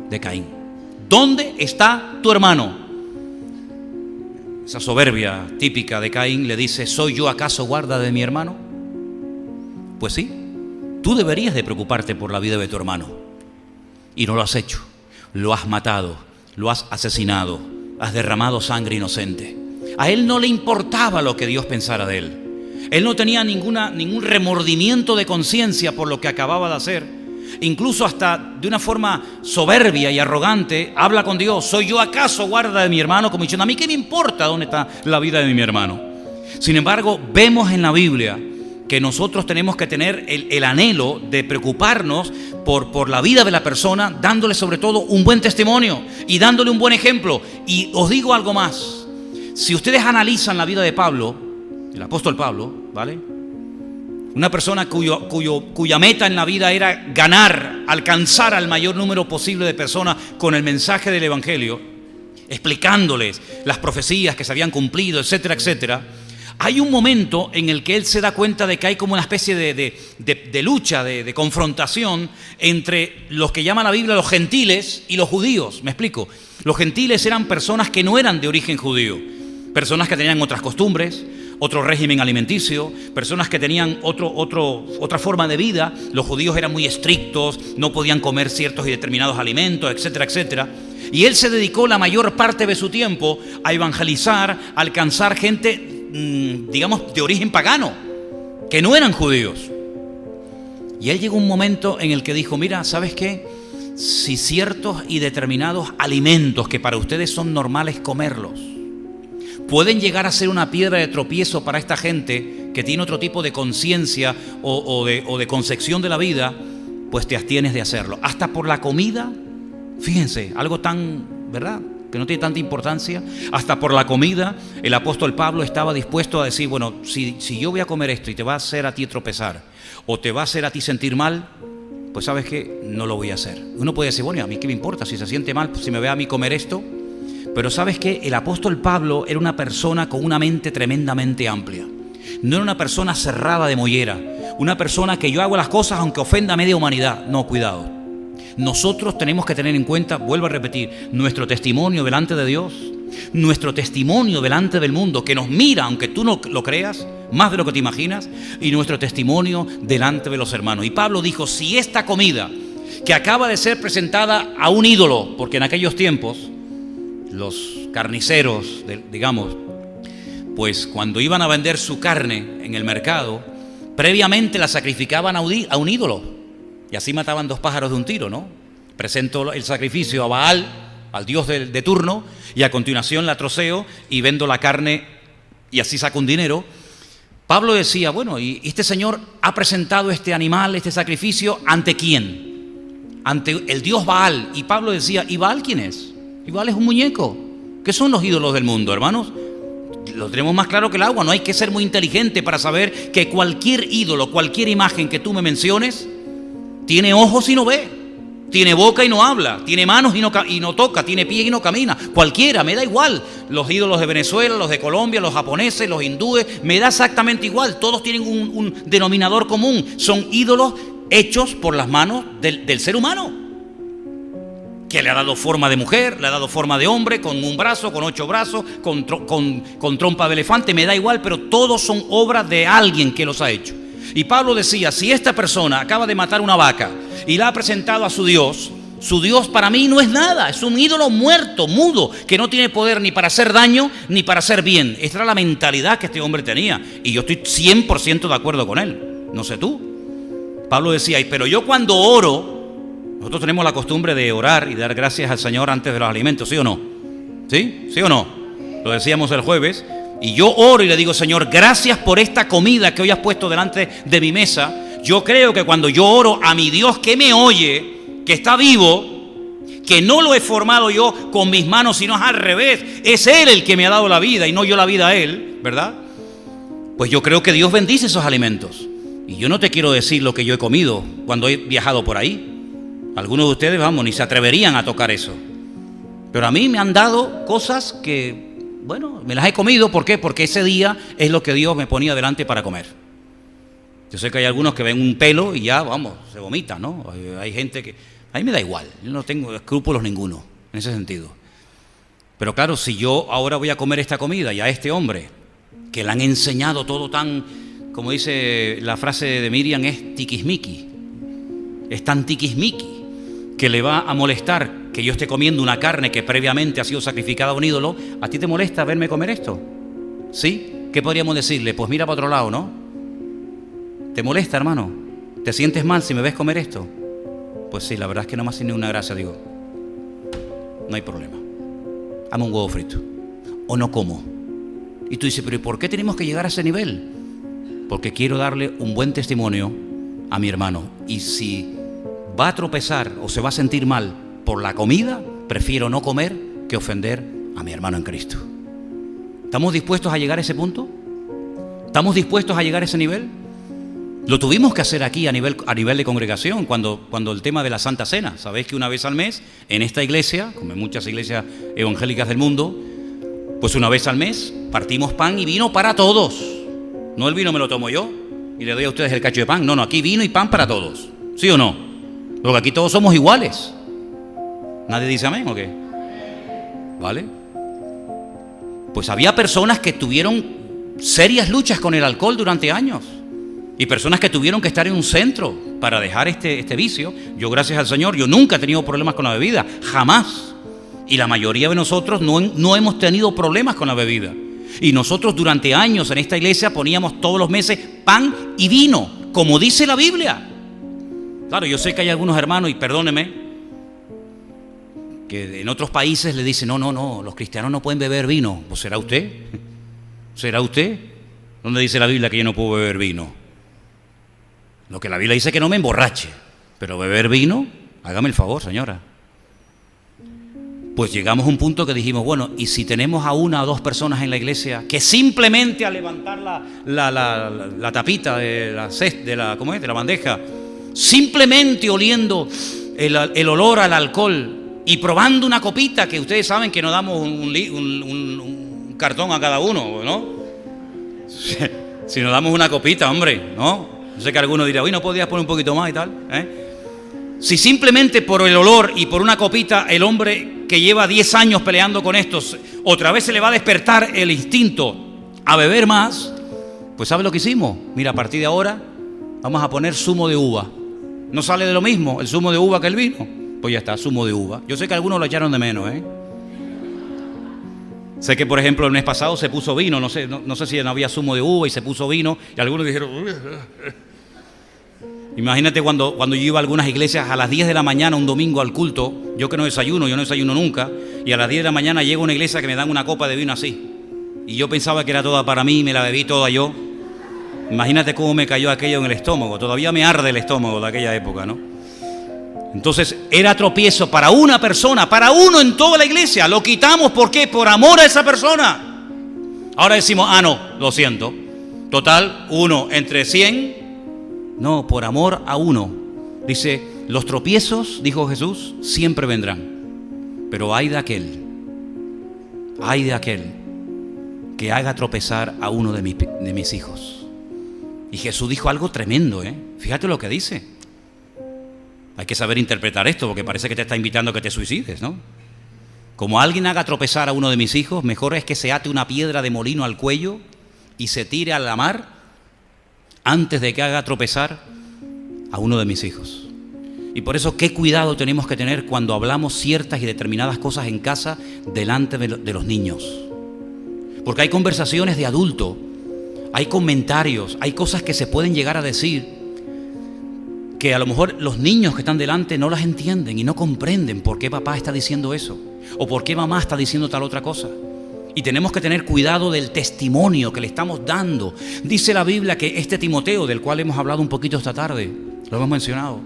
De Caín. ¿Dónde está tu hermano? Esa soberbia típica de Caín le dice, ¿soy yo acaso guarda de mi hermano? Pues sí, tú deberías de preocuparte por la vida de tu hermano. Y no lo has hecho, lo has matado, lo has asesinado, has derramado sangre inocente. A él no le importaba lo que Dios pensara de él. Él no tenía ningún remordimiento de conciencia por lo que acababa de hacer. Incluso hasta de una forma soberbia y arrogante habla con Dios, ¿soy yo acaso guarda de mi hermano? Como diciendo, ¿a mí qué me importa dónde está la vida de mi hermano? Sin embargo, vemos en la Biblia que nosotros tenemos que tener el anhelo de preocuparnos por la vida de la persona, dándole sobre todo un buen testimonio y dándole un buen ejemplo. Y os digo algo más, si ustedes analizan la vida de Pablo, el apóstol Pablo, ¿vale? Una persona cuya meta en la vida era ganar, alcanzar al mayor número posible de personas con el mensaje del Evangelio, explicándoles las profecías que se habían cumplido, etcétera, etcétera. Hay un momento en el que él se da cuenta de que hay como una especie de lucha, de confrontación entre los que llama la Biblia los gentiles y los judíos. Me explico. Los gentiles eran personas que no eran de origen judío, personas que tenían otras costumbres, otro régimen alimenticio, personas que tenían otra forma de vida. Los judíos eran muy estrictos, no podían comer ciertos y determinados alimentos, etcétera, etcétera. Y él se dedicó la mayor parte de su tiempo a evangelizar, a alcanzar gente, digamos, de origen pagano, que no eran judíos. Y él llegó un momento en el que dijo, mira, ¿sabes qué? Si ciertos y determinados alimentos que para ustedes son normales comerlos, pueden llegar a ser una piedra de tropiezo para esta gente que tiene otro tipo de conciencia o de concepción de la vida, pues te abstienes de hacerlo. Hasta por la comida, fíjense, algo tan, ¿verdad?, que no tiene tanta importancia. Hasta por la comida, el apóstol Pablo estaba dispuesto a decir, bueno, si yo voy a comer esto y te va a hacer a ti tropezar, o te va a hacer a ti sentir mal, pues sabes que no lo voy a hacer. Uno puede decir, bueno, ¿a mí qué me importa? Si se siente mal, pues si me ve a mí comer esto. Pero ¿sabes qué? El apóstol Pablo era una persona con una mente tremendamente amplia. No era una persona cerrada de mollera, una persona que yo hago las cosas aunque ofenda a media humanidad. No, cuidado. Nosotros tenemos que tener en cuenta, vuelvo a repetir, nuestro testimonio delante de Dios, nuestro testimonio delante del mundo, que nos mira, aunque tú no lo creas, más de lo que te imaginas, y nuestro testimonio delante de los hermanos. Y Pablo dijo, si esta comida que acaba de ser presentada a un ídolo, porque en aquellos tiempos los carniceros, digamos, pues cuando iban a vender su carne en el mercado, previamente la sacrificaban a un ídolo, y así mataban 2 pájaros de un tiro, ¿no? Presento el sacrificio a Baal, al dios de turno, y a continuación la troceo y vendo la carne y así saco un dinero. Pablo decía, bueno, y este señor ha presentado este animal, este sacrificio, ¿ante quién? Ante el dios Baal. Y Pablo decía, ¿y Baal quién es? Y Baal es un muñeco. ¿Qué son los ídolos del mundo, hermanos? Lo tenemos más claro que el agua. No hay que ser muy inteligente para saber que cualquier ídolo, cualquier imagen que tú me menciones, tiene ojos y no ve, tiene boca y no habla, tiene manos y no toca, tiene pies y no camina. Cualquiera, me da igual. Los ídolos de Venezuela, los de Colombia, los japoneses, los hindúes, me da exactamente igual. Todos tienen un denominador común. Son ídolos hechos por las manos del ser humano, que le ha dado forma de mujer, le ha dado forma de hombre, con un brazo, con 8 brazos, con trompa de elefante, me da igual, pero todos son obras de alguien que los ha hecho. Y Pablo decía, si esta persona acaba de matar una vaca y la ha presentado a su Dios para mí no es nada, es un ídolo muerto, mudo, que no tiene poder ni para hacer daño ni para hacer bien. Esta era la mentalidad que este hombre tenía, y yo estoy 100% de acuerdo con él, no sé tú. Pablo decía, pero yo cuando oro, nosotros tenemos la costumbre de orar y dar gracias al Señor antes de los alimentos, ¿sí o no? ¿Sí? ¿Sí o no? Lo decíamos el jueves. Y yo oro y le digo, Señor, gracias por esta comida que hoy has puesto delante de mi mesa. Yo creo que cuando yo oro a mi Dios que me oye, que está vivo, que no lo he formado yo con mis manos, sino al revés, es Él el que me ha dado la vida y no yo la vida a Él, ¿verdad? Pues yo creo que Dios bendice esos alimentos. Y yo no te quiero decir lo que yo he comido cuando he viajado por ahí. Algunos de ustedes, vamos, ni se atreverían a tocar eso. Pero a mí me han dado cosas que, bueno, me las he comido. ¿Por qué? Porque ese día es lo que Dios me ponía delante para comer. Yo sé que hay algunos que ven un pelo y ya, vamos, se vomita, ¿no? Hay gente que... A mí me da igual, yo no tengo escrúpulos ninguno en ese sentido. Pero claro, si yo ahora voy a comer esta comida y a este hombre, que le han enseñado todo tan, como dice la frase de Miriam, es tiquismiqui. Es tan tiquismiqui que le va a molestar que yo esté comiendo una carne que previamente ha sido sacrificada a un ídolo. ¿A ti te molesta verme comer esto? ¿Sí? ¿Qué podríamos decirle? Pues mira para otro lado, ¿no? ¿Te molesta, hermano? ¿Te sientes mal si me ves comer esto? Pues sí, la verdad es que no me hace ni una gracia, digo. No hay problema. Hazme un huevo frito. O no como. Y tú dices, pero ¿y por qué tenemos que llegar a ese nivel? Porque quiero darle un buen testimonio a mi hermano. Y si va a tropezar o se va a sentir mal por la comida, prefiero no comer que ofender a mi hermano en Cristo. ¿Estamos dispuestos a llegar a ese punto? ¿Estamos dispuestos a llegar a ese nivel? Lo tuvimos que hacer aquí a nivel de congregación cuando el tema de la Santa Cena. Sabéis que una vez al mes en esta iglesia, como en muchas iglesias evangélicas del mundo, pues una vez al mes partimos pan y vino para todos. No, el vino me lo tomo yo y le doy a ustedes el cacho de pan. No, aquí vino y pan para todos. ¿Sí o no? Porque aquí todos somos iguales. ¿Nadie dice amén o qué? ¿Vale? Pues había personas que tuvieron serias luchas con el alcohol durante años. Y personas que tuvieron que estar en un centro para dejar este vicio. Yo, gracias al Señor, yo nunca he tenido problemas con la bebida, jamás. Y la mayoría de nosotros no hemos tenido problemas con la bebida. Y nosotros durante años en esta iglesia poníamos todos los meses pan y vino, como dice la Biblia. Claro, yo sé que hay algunos hermanos, y perdóneme, que en otros países le dicen, no, los cristianos no pueden beber vino. ¿Pues será usted? ¿Será usted? ¿Dónde dice la Biblia que yo no puedo beber vino? Lo que la Biblia dice es que no me emborrache, pero beber vino, hágame el favor, señora. Pues llegamos a un punto que dijimos, bueno, y si tenemos a 1 o 2 personas en la iglesia que simplemente al levantar la tapita de la bandeja, simplemente oliendo el olor al alcohol y probando una copita, que ustedes saben que nos damos un cartón a cada uno, ¿no? Si nos damos una copita, hombre, ¿no? Yo sé que algunos dirán, uy, ¿no podías poner un poquito más y tal? Si simplemente por el olor y por una copita el hombre que lleva 10 años peleando con estos, otra vez se le va a despertar el instinto a beber más, pues ¿sabe lo que hicimos? Mira, a partir de ahora vamos a poner zumo de uva. ¿No sale de lo mismo el zumo de uva que el vino? Pues ya está, zumo de uva. Yo sé que algunos lo echaron de menos, ¿eh? Sé que, por ejemplo, el mes pasado se puso vino, no sé si no había zumo de uva y se puso vino, y algunos dijeron... Imagínate cuando yo iba a algunas iglesias a las 10 de la mañana un domingo al culto, yo no desayuno nunca, y a las 10 de la mañana llego a una iglesia que me dan una copa de vino así. Y yo pensaba que era toda para mí y me la bebí toda yo. Imagínate cómo me cayó aquello en el estómago. Todavía me arde el estómago de aquella época, ¿no? Entonces era tropiezo para una persona, para uno en toda la iglesia. Lo quitamos, ¿por qué? Por amor a esa persona. Ahora decimos, no, lo siento. Total, 1 entre 100. No, por amor a uno. Dice, los tropiezos, dijo Jesús, siempre vendrán. Pero hay de aquel que haga tropezar a uno de mis hijos. Y Jesús dijo algo tremendo, ¿eh? Fíjate lo que dice. Hay que saber interpretar esto, porque parece que te está invitando a que te suicides, ¿no? Como alguien haga tropezar a uno de mis hijos, mejor es que se ate una piedra de molino al cuello y se tire a la mar antes de que haga tropezar a uno de mis hijos. Y por eso, qué cuidado tenemos que tener cuando hablamos ciertas y determinadas cosas en casa delante de los niños. Porque hay conversaciones de adulto, hay comentarios, hay cosas que se pueden llegar a decir que a lo mejor los niños que están delante no las entienden y no comprenden por qué papá está diciendo eso o por qué mamá está diciendo tal otra cosa. Y tenemos que tener cuidado del testimonio que le estamos dando. Dice la Biblia que este Timoteo, del cual hemos hablado un poquito esta tarde, lo hemos mencionado,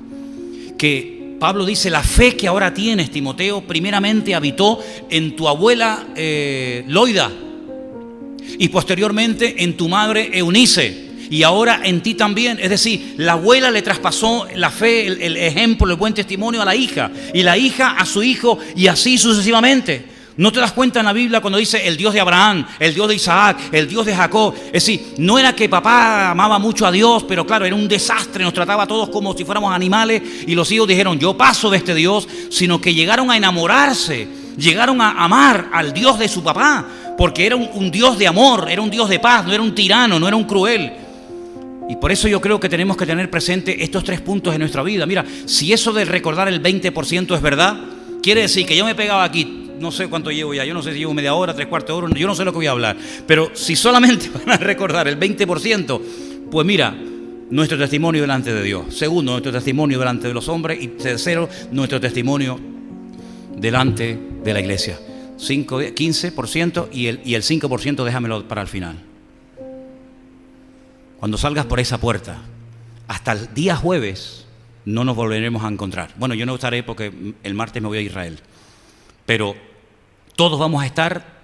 que Pablo dice, la fe que ahora tienes, Timoteo, primeramente habitó en tu abuela Loida y posteriormente en tu madre Eunice y ahora en ti también. Es decir, la abuela le traspasó la fe, el ejemplo, el buen testimonio a la hija y la hija a su hijo y así sucesivamente. ¿No te das cuenta en la Biblia cuando dice el Dios de Abraham, el Dios de Isaac, el Dios de Jacob? Es decir, no era que papá amaba mucho a Dios, pero claro, era un desastre, nos trataba a todos como si fuéramos animales y los hijos dijeron, yo paso de este Dios, sino que llegaron a enamorarse, llegaron a amar al Dios de su papá, porque era un Dios de amor, era un Dios de paz, no era un tirano, no era un cruel. Y por eso yo creo que tenemos que tener presente estos 3 puntos en nuestra vida. Mira, si eso de recordar el 20% es verdad, quiere decir que yo me pegaba aquí, no sé cuánto llevo ya, yo no sé si llevo media hora, 3/4 hora, yo no sé lo que voy a hablar, pero si solamente van a recordar el 20%, pues mira, nuestro testimonio delante de Dios. Segundo, nuestro testimonio delante de los hombres. Y tercero, nuestro testimonio delante de la iglesia. 15% y el 5% déjamelo para el final. Cuando salgas por esa puerta, hasta el día jueves no nos volveremos a encontrar. Bueno, yo no estaré porque el martes me voy a Israel, pero todos vamos a estar,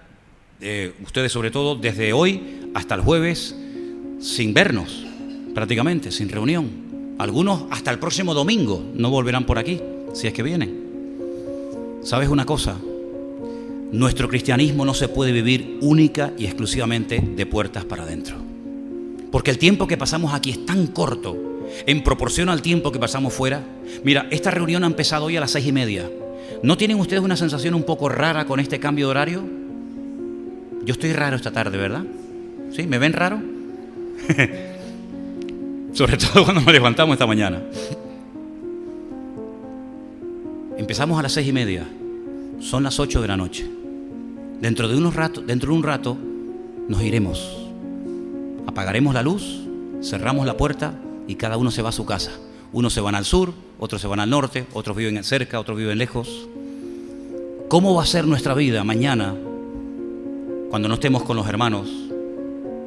ustedes sobre todo, desde hoy hasta el jueves, sin vernos, prácticamente, sin reunión. Algunos hasta el próximo domingo no volverán por aquí, si es que vienen. ¿Sabes una cosa? Nuestro cristianismo no se puede vivir única y exclusivamente de puertas para adentro. Porque el tiempo que pasamos aquí es tan corto en proporción al tiempo que pasamos fuera. Mira, esta reunión ha empezado hoy a las 6:30. ¿No tienen ustedes una sensación un poco rara con este cambio de horario? Yo estoy raro esta tarde, ¿verdad? ¿Sí? ¿Me ven raro? Sobre todo cuando nos levantamos esta mañana. Empezamos a las 6:30. Son las 8 de la noche. Dentro de un rato nos iremos. Apagaremos la luz, cerramos la puerta y cada uno se va a su casa. Unos se van al sur, otros se van al norte, otros viven cerca, otros viven lejos. ¿Cómo va a ser nuestra vida mañana cuando no estemos con los hermanos?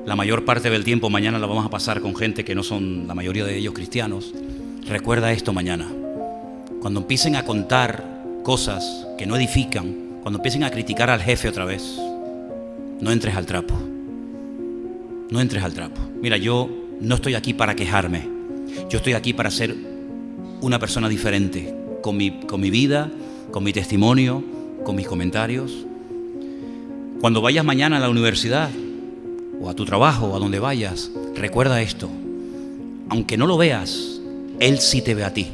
La mayor parte del tiempo mañana la vamos a pasar con gente que no son la mayoría de ellos cristianos. Recuerda esto mañana. Cuando empiecen a contar cosas que no edifican, cuando empiecen a criticar al jefe otra vez, no entres al trapo. No entres al trapo. Mira, yo no estoy aquí para quejarme. Yo estoy aquí para ser una persona diferente, con mi vida, con mi testimonio, con mis comentarios. Cuando vayas mañana a la universidad, o a tu trabajo, o a donde vayas, recuerda esto. Aunque no lo veas, Él sí te ve a ti.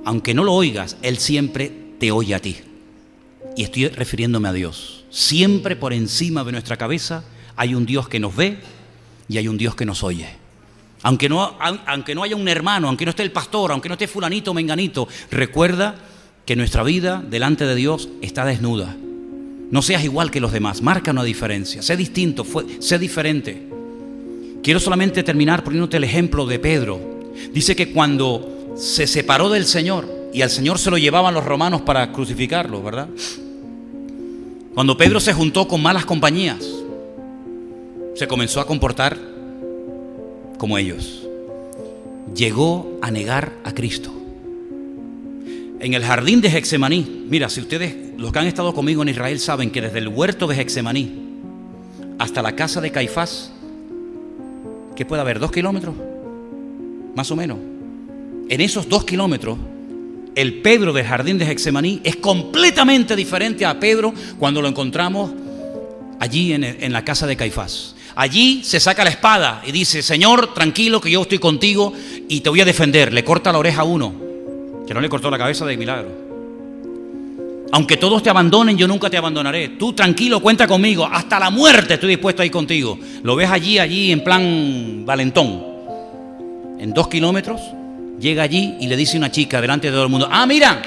Aunque no lo oigas, Él siempre te oye a ti. Y estoy refiriéndome a Dios. Siempre por encima de nuestra cabeza hay un Dios que nos ve y hay un Dios que nos oye. Aunque no haya un hermano, aunque no esté el pastor, aunque no esté fulanito o menganito, recuerda que nuestra vida delante de Dios está desnuda. No seas igual que los demás, marca una diferencia, sé distinto, sé diferente. Quiero solamente terminar poniéndote el ejemplo de Pedro. Dice que cuando se separó del Señor y al Señor se lo llevaban los romanos para crucificarlo, ¿verdad? Cuando Pedro se juntó con malas compañías, se comenzó a comportar como ellos. Llegó a negar a Cristo. En el jardín de Getsemaní, mira, si ustedes, los que han estado conmigo en Israel, saben que desde el huerto de Getsemaní hasta la casa de Caifás, ¿qué puede haber? 2 kilómetros, más o menos. En esos 2 kilómetros, el Pedro del jardín de Getsemaní es completamente diferente a Pedro cuando lo encontramos allí en la casa de Caifás. Allí se saca la espada y dice: Señor, tranquilo que yo estoy contigo y te voy a defender. Le corta la oreja a uno, que no le cortó la cabeza de milagro. Aunque todos te abandonen, yo nunca te abandonaré. Tú tranquilo, cuenta conmigo. Hasta la muerte estoy dispuesto a ir contigo. Lo ves allí en plan valentón. En 2 kilómetros, llega allí y le dice a una chica delante de todo el mundo: ah, mira,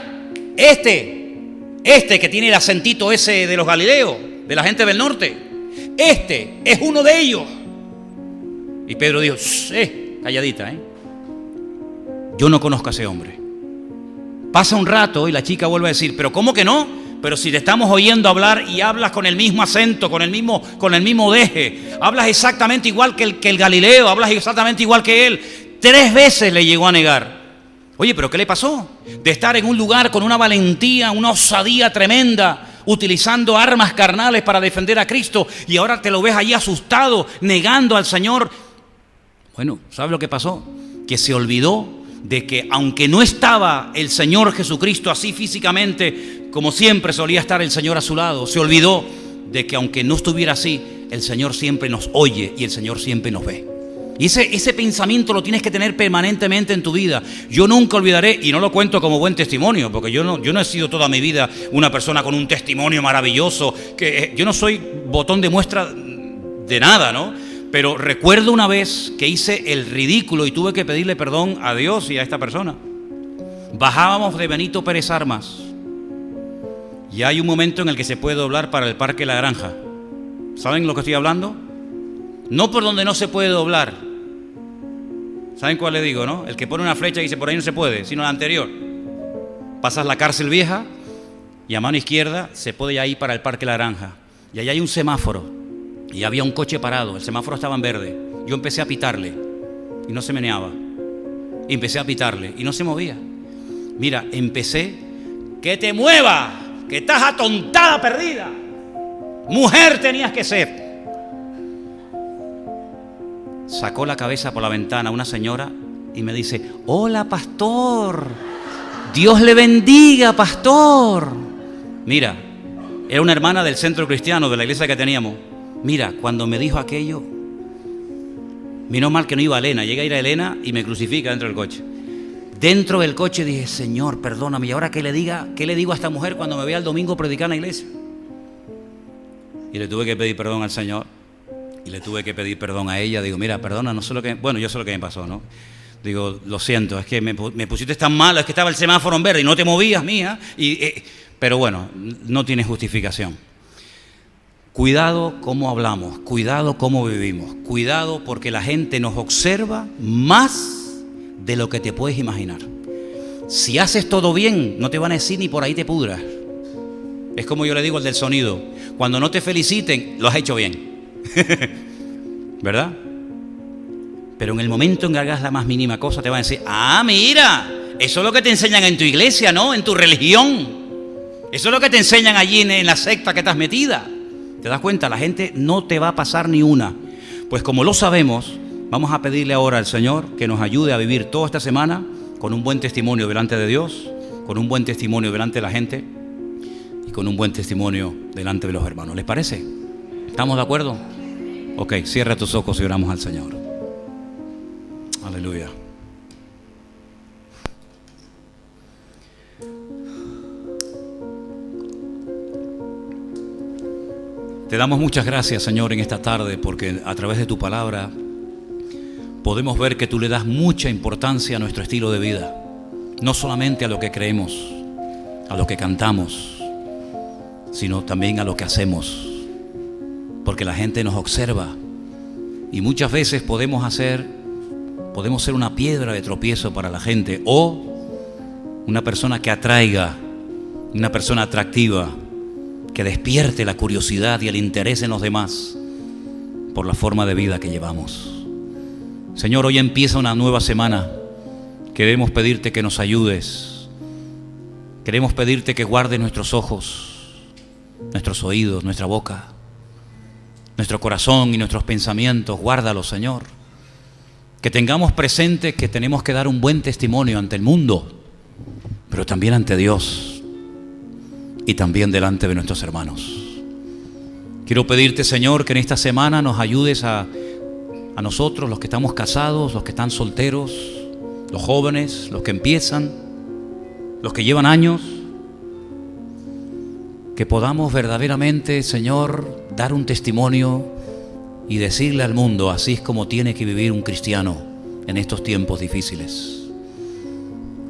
este que tiene el acentito ese de los Galileos, de la gente del norte. Este es uno de ellos. Y Pedro dijo: calladita, yo no conozco a ese hombre. Pasa un rato y la chica vuelve a decir: pero ¿cómo que no? Pero si te estamos oyendo hablar y hablas con el mismo acento, con el mismo deje, hablas exactamente igual que el Galileo, hablas exactamente igual que él. 3 veces le llegó a negar. Oye, ¿pero qué le pasó? De estar en un lugar con una valentía, una osadía tremenda, utilizando armas carnales para defender a Cristo, y ahora te lo ves allí asustado, negando al Señor. Bueno, ¿sabes lo que pasó? Que se olvidó de que aunque no estaba el Señor Jesucristo así físicamente, como siempre solía estar el Señor a su lado, se olvidó de que aunque no estuviera así, el Señor siempre nos oye y el Señor siempre nos ve. Y ese pensamiento lo tienes que tener permanentemente en tu vida. Yo nunca olvidaré, y no lo cuento como buen testimonio, porque yo no he sido toda mi vida una persona con un testimonio maravilloso, que yo no soy botón de muestra de nada, ¿no? Pero recuerdo una vez que hice el ridículo y tuve que pedirle perdón a Dios y a esta persona. Bajábamos de Benito Pérez Armas y hay un momento en el que se puede doblar para el Parque La Granja. ¿Saben lo que estoy hablando? No por donde no se puede doblar. ¿Saben cuál le digo, no? El que pone una flecha y dice: por ahí no se puede, sino la anterior. Pasas la cárcel vieja y a mano izquierda se puede ir para el Parque La Granja. Y allá hay un semáforo y había un coche parado. El semáforo estaba en verde. Yo empecé a pitarle y no se meneaba. Y empecé a pitarle y no se movía. Mira, empecé: que te mueva, que estás atontada, perdida. Mujer tenías que ser. Sacó la cabeza por la ventana una señora y me dice: hola, pastor, Dios le bendiga, pastor. Mira, era una hermana del centro cristiano de la iglesia que teníamos. Mira, cuando me dijo aquello, menos mal que no iba a Elena. Llega a ir a Elena y me crucifica dentro del coche. Dentro del coche dije: Señor, perdóname. ¿Y ahora qué le digo a esta mujer cuando me vea el domingo predicar en la iglesia? Y le tuve que pedir perdón al Señor. Y le tuve que pedir perdón a ella. Digo: mira, perdona, no sé lo que... Bueno, yo sé lo que me pasó, ¿no? Digo: lo siento, es que me pusiste tan malo, es que estaba el semáforo en verde y no te movías, mía. Pero bueno, no tiene justificación. Cuidado cómo hablamos, cuidado cómo vivimos, cuidado porque la gente nos observa más de lo que te puedes imaginar. Si haces todo bien, no te van a decir ni por ahí te pudras. Es como yo le digo al del sonido: cuando no te feliciten, lo has hecho bien. ¿Verdad? Pero en el momento en que hagas la más mínima cosa, te van a decir: ah, mira, eso es lo que te enseñan en tu iglesia, ¿no? En tu religión. Eso es lo que te enseñan allí en la secta que estás metida. ¿Te das cuenta? La gente no te va a pasar ni una. Pues como lo sabemos, vamos a pedirle ahora al Señor que nos ayude a vivir toda esta semana con un buen testimonio delante de Dios, con un buen testimonio delante de la gente y con un buen testimonio delante de los hermanos. ¿Les parece? ¿Estamos de acuerdo? Ok, cierra tus ojos y oramos al Señor. Aleluya. Te damos muchas gracias, Señor, en esta tarde, porque a través de tu palabra podemos ver que tú le das mucha importancia a nuestro estilo de vida, no solamente a lo que creemos, a lo que cantamos, sino también a lo que hacemos, porque la gente nos observa y muchas veces podemos ser una piedra de tropiezo para la gente o una persona que atraiga, una persona atractiva, que despierte la curiosidad y el interés en los demás por la forma de vida que llevamos. Señor, hoy empieza una nueva semana. Queremos pedirte que nos ayudes. Queremos pedirte que guardes nuestros ojos, nuestros oídos, nuestra boca, nuestro corazón y nuestros pensamientos. Guárdalos, Señor. Que tengamos presente que tenemos que dar un buen testimonio ante el mundo, pero también ante Dios y también delante de nuestros hermanos. Quiero pedirte, Señor, que en esta semana nos ayudes a nosotros, los que estamos casados, los que están solteros, los jóvenes, los que empiezan, los que llevan años, que podamos verdaderamente, Señor, dar un testimonio y decirle al mundo, así es como tiene que vivir un cristiano en estos tiempos difíciles.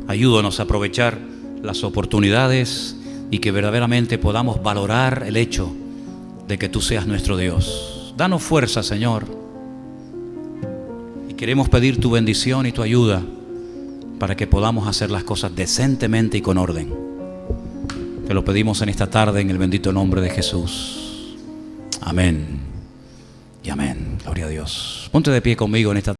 Ayúdanos a aprovechar las oportunidades y que verdaderamente podamos valorar el hecho de que tú seas nuestro Dios. Danos fuerza, Señor. Queremos pedir tu bendición y tu ayuda para que podamos hacer las cosas decentemente y con orden. Te lo pedimos en esta tarde en el bendito nombre de Jesús. Amén y amén. Gloria a Dios. Ponte de pie conmigo en esta tarde.